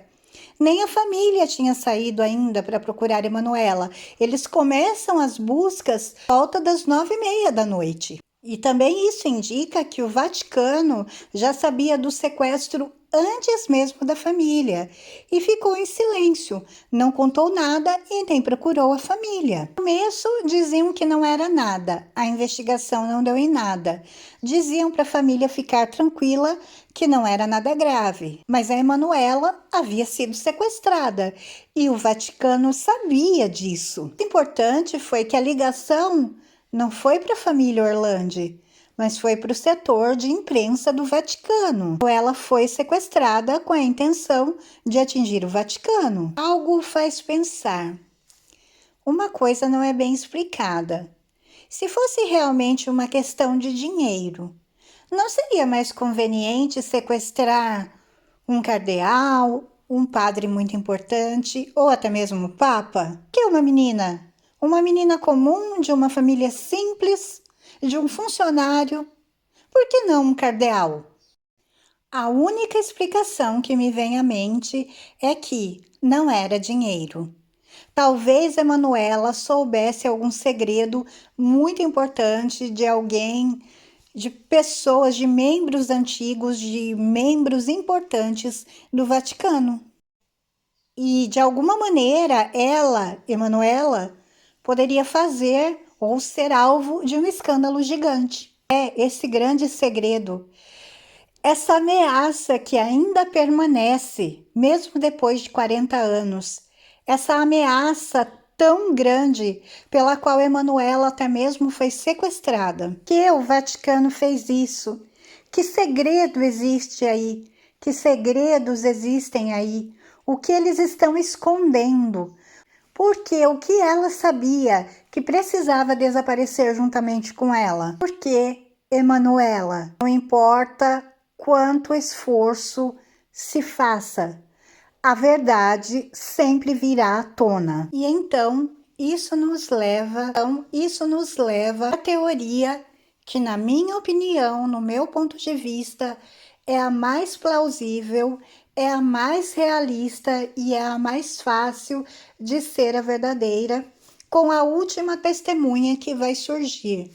Nem a família tinha saído ainda para procurar Emanuela. Eles começam as buscas à volta das 9h30 da noite. E também isso indica que o Vaticano já sabia do sequestro antes mesmo da família e ficou em silêncio, não contou nada e nem procurou a família. No começo diziam que não era nada, a investigação não deu em nada. Diziam para a família ficar tranquila que não era nada grave, mas a Emanuela havia sido sequestrada e o Vaticano sabia disso. O importante foi que a ligação não foi para a família Orlandi, mas foi para o setor de imprensa do Vaticano. Ela foi sequestrada com a intenção de atingir o Vaticano. Algo faz pensar. Uma coisa não é bem explicada. Se fosse realmente uma questão de dinheiro, não seria mais conveniente sequestrar um cardeal, um padre muito importante ou até mesmo o Papa? Que é uma menina? Uma menina comum, de uma família simples, de um funcionário. Por que não um cardeal? A única explicação que me vem à mente é que não era dinheiro. Talvez Emanuela soubesse algum segredo muito importante de alguém, de pessoas, de membros antigos, de membros importantes do Vaticano. E de alguma maneira ela, Emanuela, poderia fazer ou ser alvo de um escândalo gigante. É esse grande segredo, essa ameaça que ainda permanece, mesmo depois de 40 anos, essa ameaça tão grande pela qual Emanuela até mesmo foi sequestrada. Que o Vaticano fez isso? Que segredo existe aí? Que segredos existem aí? O que eles estão escondendo? Porque o que ela sabia que precisava desaparecer juntamente com ela? Porque, Emanuela, não importa quanto esforço se faça, a verdade sempre virá à tona. E então, isso nos leva à teoria que, na minha opinião, no meu ponto de vista, é a mais plausível, é a mais realista e é a mais fácil de ser a verdadeira, com a última testemunha que vai surgir.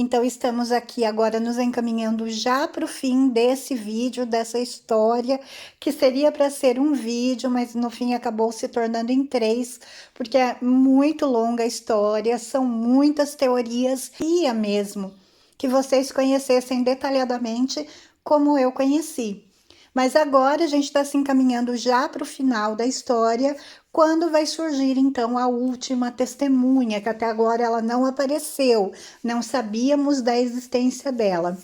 Então, estamos aqui agora nos encaminhando já para o fim desse vídeo, dessa história, que seria para ser um vídeo, mas no fim acabou se tornando em 3, porque é muito longa a história, são muitas teorias, e mesmo que vocês conhecessem detalhadamente como eu conheci. Mas agora a gente está se encaminhando já para o final da história, quando vai surgir então a última testemunha, que até agora ela não apareceu, não sabíamos da existência dela.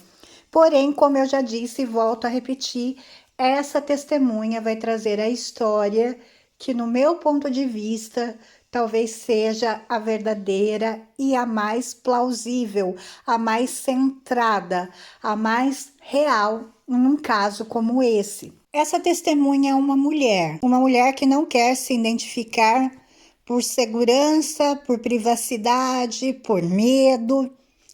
Porém, como eu já disse e volto a repetir, essa testemunha vai trazer a história que, no meu ponto de vista, talvez seja a verdadeira e a mais plausível, a mais centrada, a mais real num caso como esse. Essa testemunha é uma mulher que não quer se identificar por segurança, por privacidade, por medo.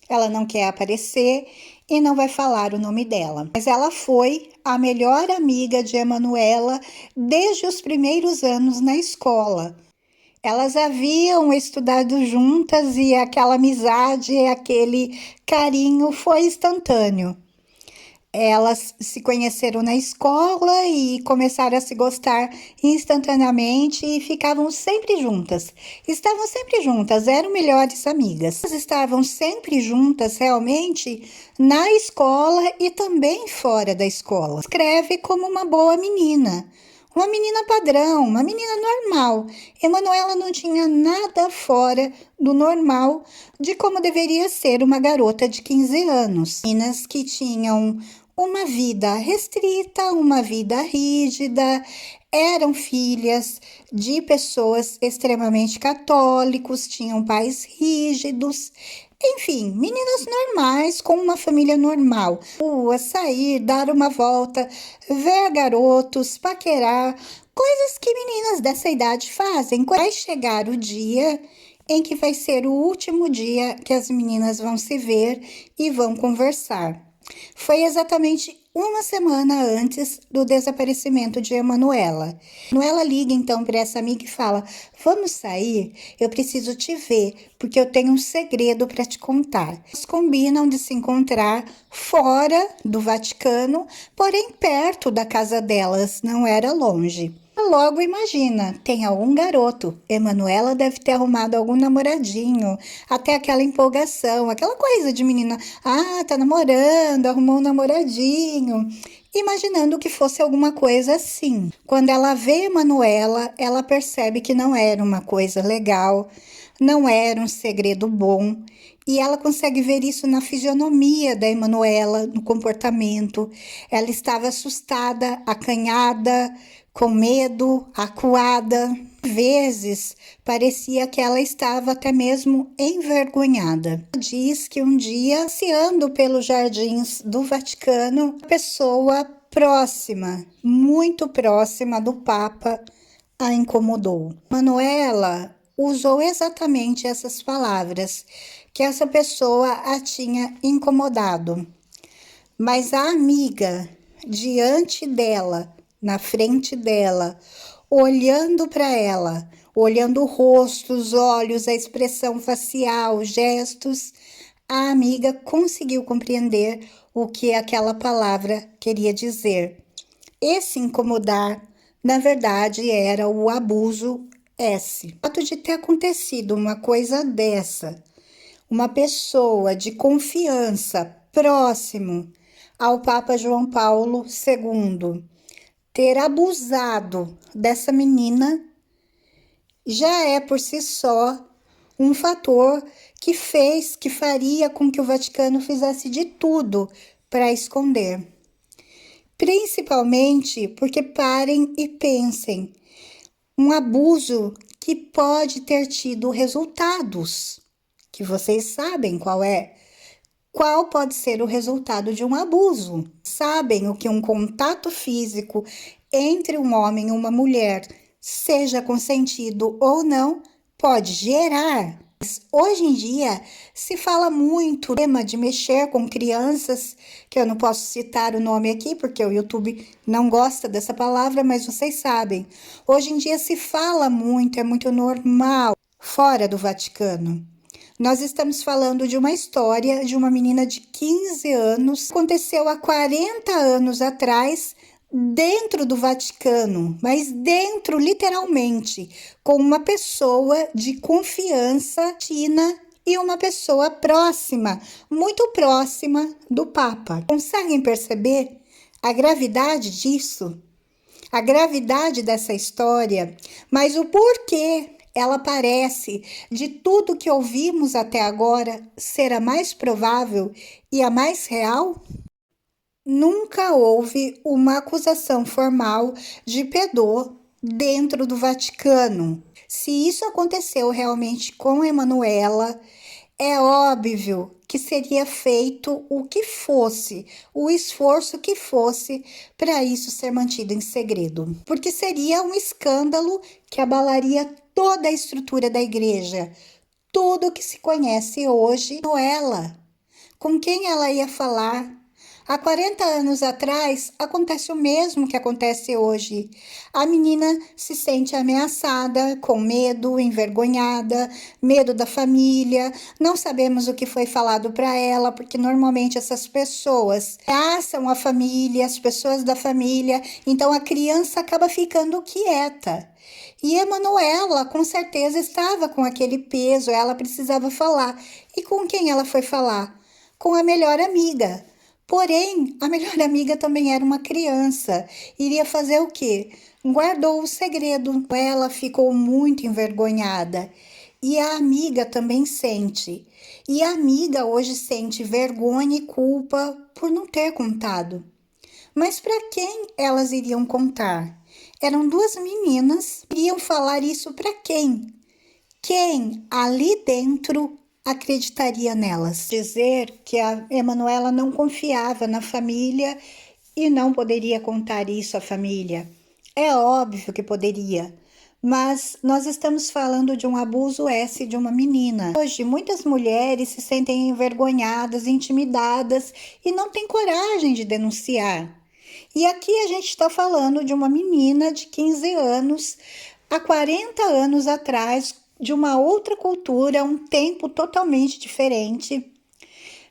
Ela não quer aparecer e não vai falar o nome dela. Mas ela foi a melhor amiga de Emanuela desde os primeiros anos na escola. Elas haviam estudado juntas e aquela amizade, aquele carinho foi instantâneo. Elas se conheceram na escola e começaram a se gostar instantaneamente e ficavam sempre juntas. Estavam sempre juntas, eram melhores amigas. Elas estavam sempre juntas realmente na escola e também fora da escola. Escreve como uma boa menina. Uma menina padrão, uma menina normal. Emanuela não tinha nada fora do normal de como deveria ser uma garota de 15 anos. Meninas que tinham uma vida restrita, uma vida rígida, eram filhas de pessoas extremamente católicos, tinham pais rígidos, enfim, meninas normais com uma família normal. Rua, sair, dar uma volta, ver garotos, paquerar, coisas que meninas dessa idade fazem. Vai chegar o dia em que vai ser o último dia que as meninas vão se ver e vão conversar. Foi exatamente uma semana antes do desaparecimento de Emanuela. Emanuela liga então para essa amiga e fala: vamos sair? Eu preciso te ver, porque eu tenho um segredo para te contar. Eles combinam de se encontrar fora do Vaticano, porém perto da casa delas, não era longe. Logo imagina, tem algum garoto. Emanuela deve ter arrumado algum namoradinho, até aquela empolgação, aquela coisa de menina, tá namorando, arrumou um namoradinho, imaginando que fosse alguma coisa assim. Quando ela vê Emanuela, ela percebe que não era uma coisa legal, não era um segredo bom. E ela consegue ver isso na fisionomia da Emanuela, no comportamento. Ela estava assustada, acanhada, com medo, acuada. Vezes parecia que ela estava até mesmo envergonhada. Diz que um dia, passeando pelos jardins do Vaticano, uma pessoa próxima, muito próxima do Papa, a incomodou. Manuela usou exatamente essas palavras, que essa pessoa a tinha incomodado. Mas a amiga, diante dela, na frente dela, olhando para ela, olhando o rosto, os olhos, a expressão facial, gestos, a amiga conseguiu compreender o que aquela palavra queria dizer. Esse incomodar, na verdade, era o abuso S. O fato de ter acontecido uma coisa dessa, uma pessoa de confiança próximo ao Papa João Paulo II ter abusado dessa menina já é por si só um fator que faria com que o Vaticano fizesse de tudo para esconder. Principalmente porque, parem e pensem, um abuso que pode ter tido resultados, que vocês sabem qual é. Qual pode ser o resultado de um abuso? Sabem o que um contato físico entre um homem e uma mulher, seja consentido ou não, pode gerar. Hoje em dia se fala muito do tema de mexer com crianças, que eu não posso citar o nome aqui porque o YouTube não gosta dessa palavra, mas vocês sabem. Hoje em dia se fala muito, é muito normal fora do Vaticano. Nós estamos falando de uma história de uma menina de 15 anos, aconteceu há 40 anos atrás, dentro do Vaticano, mas dentro, literalmente, com uma pessoa de confiança, Tina, e uma pessoa próxima, muito próxima do Papa. Conseguem perceber a gravidade disso? A gravidade dessa história, mas o porquê ela parece, de tudo que ouvimos até agora, ser a mais provável e a mais real? Nunca houve uma acusação formal de pedó dentro do Vaticano. Se isso aconteceu realmente com Emanuela, é óbvio que seria feito o que fosse, o esforço que fosse para isso ser mantido em segredo, porque seria um escândalo que abalaria toda a estrutura da igreja, tudo o que se conhece hoje. Ela, com quem ela ia falar? Há 40 anos atrás, acontece o mesmo que acontece hoje. A menina se sente ameaçada, com medo, envergonhada, medo da família. Não sabemos o que foi falado para ela, porque normalmente essas pessoas ameaçam a família, as pessoas da família, então a criança acaba ficando quieta. E Emanuela, com certeza, estava com aquele peso, ela precisava falar. E com quem ela foi falar? Com a melhor amiga. Porém, a melhor amiga também era uma criança. Iria fazer o quê? Guardou o segredo. Ela ficou muito envergonhada. E a amiga também sente. E a amiga hoje sente vergonha e culpa por não ter contado. Mas para quem elas iriam contar? Eram duas meninas. Iriam falar isso para quem? Quem ali dentro acreditaria nelas? Dizer que a Emanuela não confiava na família e não poderia contar isso à família. É óbvio que poderia, mas nós estamos falando de um abuso de uma menina. Hoje, muitas mulheres se sentem envergonhadas, intimidadas e não têm coragem de denunciar. E aqui a gente está falando de uma menina de 15 anos, há 40 anos atrás, de uma outra cultura, um tempo totalmente diferente,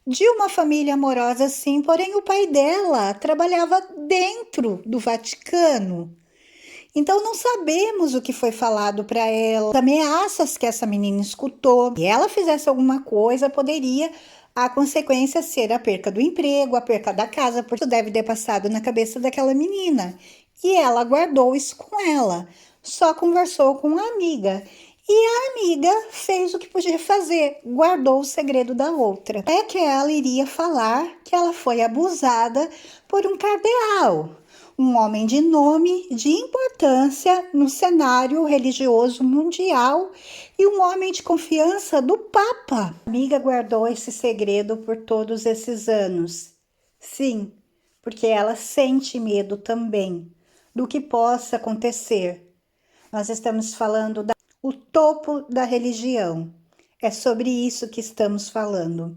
de uma família amorosa, sim, porém o pai dela trabalhava dentro do Vaticano. Então não sabemos o que foi falado para ela, as ameaças que essa menina escutou. Se ela fizesse alguma coisa, poderia a consequência ser a perca do emprego, a perca da casa, porque isso deve ter passado na cabeça daquela menina. E ela guardou isso com ela, só conversou com a amiga. E a amiga fez o que podia fazer, guardou o segredo da outra. É que ela iria falar que ela foi abusada por um cardeal, um homem de nome, de importância no cenário religioso mundial e um homem de confiança do Papa. A amiga guardou esse segredo por todos esses anos. Sim, porque ela sente medo também do que possa acontecer. Nós estamos falando o topo da religião. É sobre isso que estamos falando.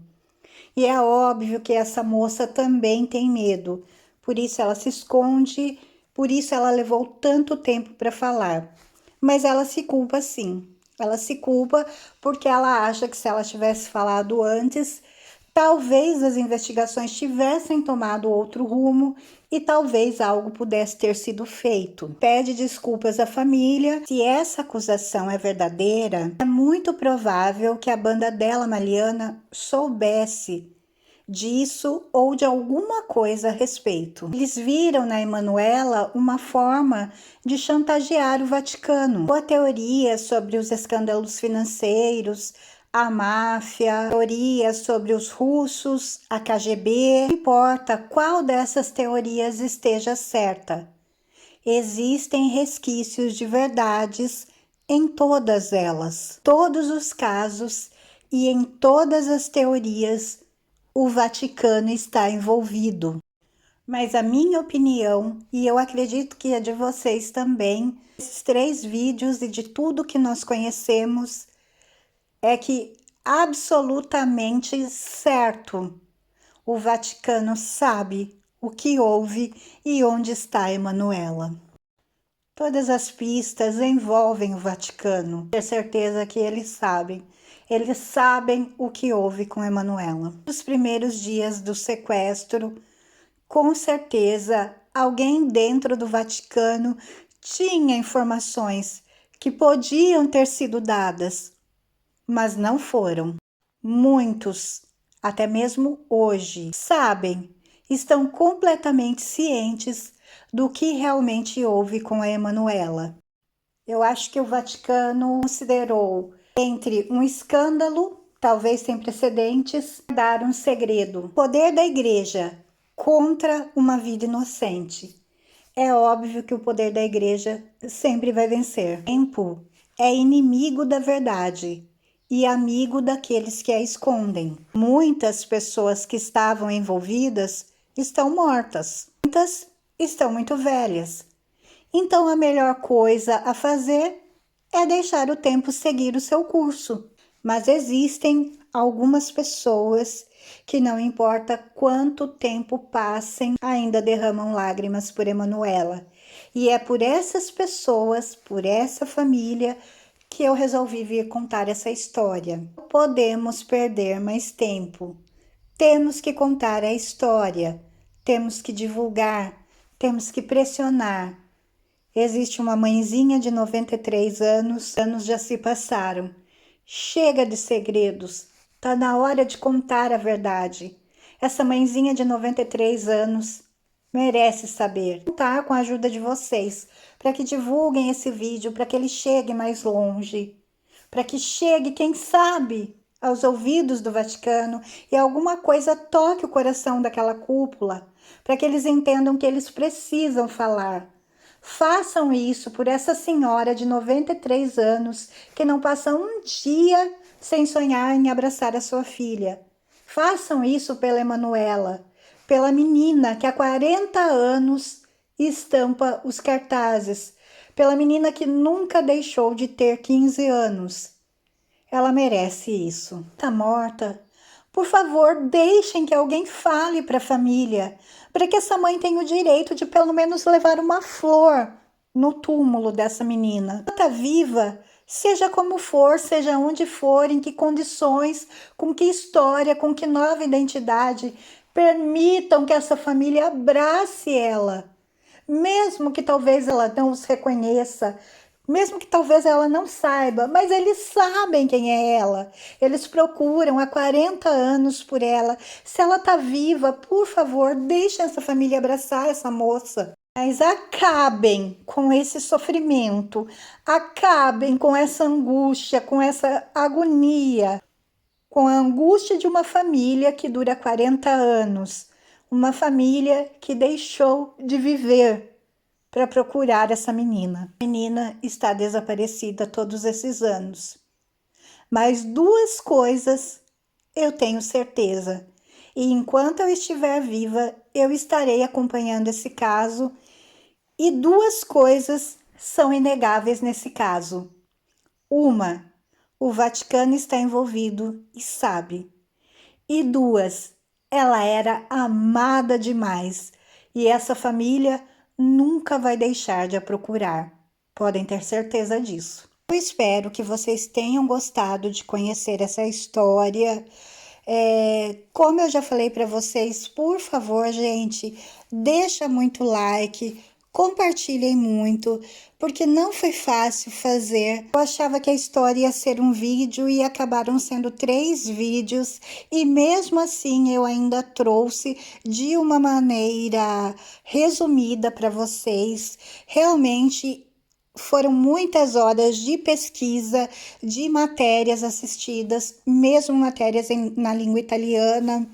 E é óbvio que essa moça também tem medo, por isso ela se esconde, por isso ela levou tanto tempo para falar. Mas ela se culpa sim, ela se culpa porque ela acha que se ela tivesse falado antes, talvez as investigações tivessem tomado outro rumo e talvez algo pudesse ter sido feito. Pede desculpas à família. Se essa acusação é verdadeira, é muito provável que a banda dela, Mariana, soubesse disso ou de alguma coisa a respeito. Eles viram na Emanuela uma forma de chantagear o Vaticano. A teoria sobre os escândalos financeiros, a máfia, teorias sobre os russos, a KGB, não importa qual dessas teorias esteja certa. Existem resquícios de verdades em todas elas, todos os casos e em todas as teorias o Vaticano está envolvido. Mas a minha opinião, e eu acredito que a de vocês também, esses 3 vídeos e de tudo que nós conhecemos, é que absolutamente certo, o Vaticano sabe o que houve e onde está Emanuela. Todas as pistas envolvem o Vaticano, ter certeza que eles sabem. Eles sabem o que houve com Emanuela. Nos primeiros dias do sequestro, com certeza, alguém dentro do Vaticano tinha informações que podiam ter sido dadas, mas não foram. Muitos, até mesmo hoje, sabem, estão completamente cientes do que realmente houve com a Emanuela. Eu acho que o Vaticano considerou entre um escândalo, talvez sem precedentes, dar um segredo. O poder da igreja contra uma vida inocente. É óbvio que o poder da igreja sempre vai vencer. O tempo é inimigo da verdade e amigo daqueles que a escondem. Muitas pessoas que estavam envolvidas estão mortas. Muitas estão muito velhas. Então a melhor coisa a fazer é deixar o tempo seguir o seu curso. Mas existem algumas pessoas que, não importa quanto tempo passem, ainda derramam lágrimas por Emanuela. E é por essas pessoas, por essa família, que eu resolvi vir contar essa história. Não podemos perder mais tempo. Temos que contar a história, temos que divulgar, temos que pressionar. Existe uma mãezinha de 93 anos já se passaram. Chega de segredos, tá na hora de contar a verdade. Essa mãezinha de 93 anos merece saber. Contar com a ajuda de vocês, para que divulguem esse vídeo, para que ele chegue mais longe, para que chegue, quem sabe, aos ouvidos do Vaticano e alguma coisa toque o coração daquela cúpula, para que eles entendam que eles precisam falar. Façam isso por essa senhora de 93 anos que não passa um dia sem sonhar em abraçar a sua filha. Façam isso pela Emanuela, pela menina que há 40 anos estampa os cartazes, pela menina que nunca deixou de ter 15 anos. Ela merece isso. Tá morta? Por favor, deixem que alguém fale para a família, para que essa mãe tenha o direito de pelo menos levar uma flor no túmulo dessa menina. Ela tá viva, seja como for, seja onde for, em que condições, com que história, com que nova identidade, permitam que essa família abrace ela. Mesmo que talvez ela não os reconheça, mesmo que talvez ela não saiba, mas eles sabem quem é ela. Eles procuram há 40 anos por ela. Se ela tá viva, por favor, deixem essa família abraçar essa moça. Mas acabem com esse sofrimento, acabem com essa angústia, com essa agonia, com a angústia de uma família que dura 40 anos, uma família que deixou de viver para procurar essa menina. A menina está desaparecida todos esses anos. Mas duas coisas eu tenho certeza. E enquanto eu estiver viva, eu estarei acompanhando esse caso. E duas coisas são inegáveis nesse caso. Uma, o Vaticano está envolvido e sabe. E duas, ela era amada demais. E essa família nunca vai deixar de a procurar. Podem ter certeza disso. Eu espero que vocês tenham gostado de conhecer essa história. Como eu já falei para vocês, por favor, gente, deixa muito like, compartilhem muito, porque não foi fácil fazer. Eu achava que a história ia ser um vídeo e acabaram sendo 3 vídeos, e mesmo assim eu ainda trouxe de uma maneira resumida para vocês. Realmente foram muitas horas de pesquisa, de matérias assistidas, mesmo matérias na língua italiana.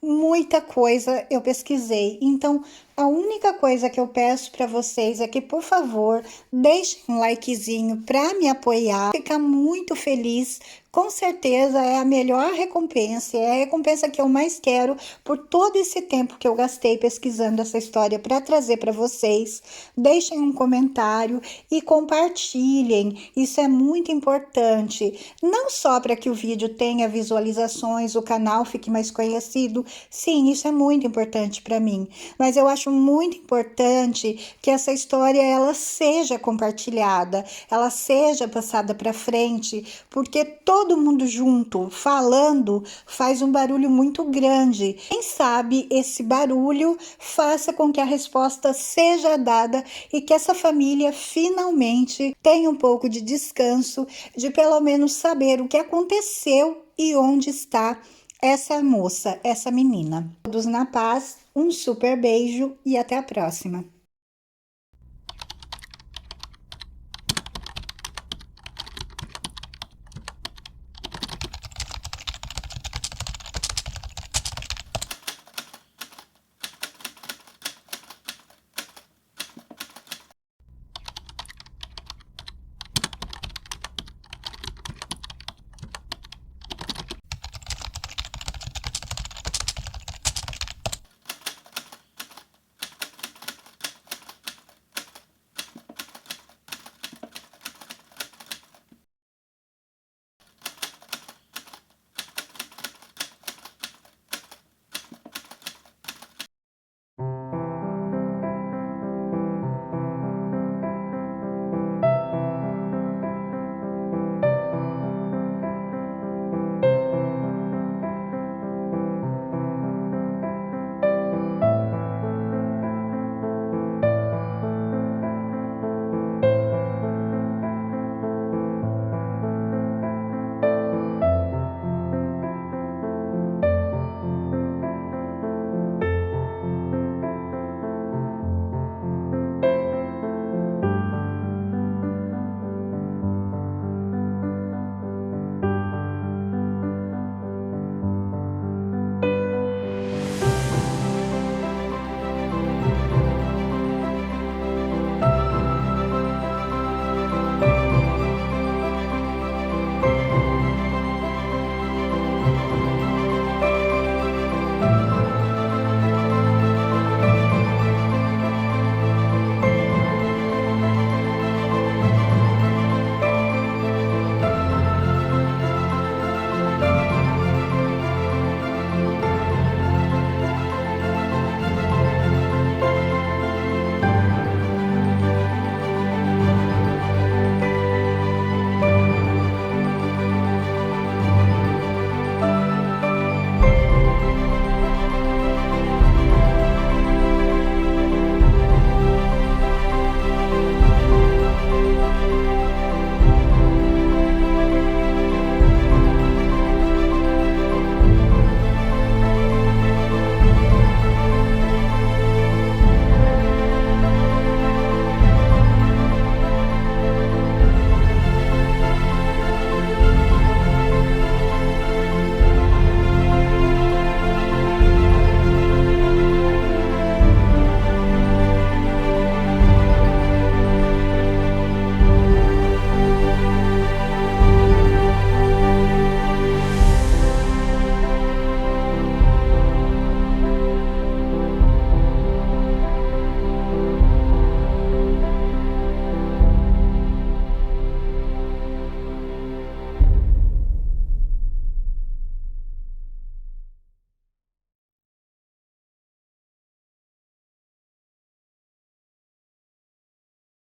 Muita coisa eu pesquisei. Então, a única coisa que eu peço para vocês é que, por favor, deixem um likezinho para me apoiar. Ficar muito feliz. Com certeza é a melhor recompensa, é a recompensa que eu mais quero por todo esse tempo que eu gastei pesquisando essa história para trazer para vocês. Deixem um comentário e compartilhem, isso é muito importante, não só para que o vídeo tenha visualizações, o canal fique mais conhecido, sim, isso é muito importante para mim, mas eu acho acho muito importante que essa história ela seja compartilhada, ela seja passada para frente, porque todo mundo junto falando faz um barulho muito grande. Quem sabe esse barulho faça com que a resposta seja dada e que essa família finalmente tenha um pouco de descanso, de pelo menos saber o que aconteceu e onde está essa moça, essa menina. Todos na paz, um super beijo e até a próxima.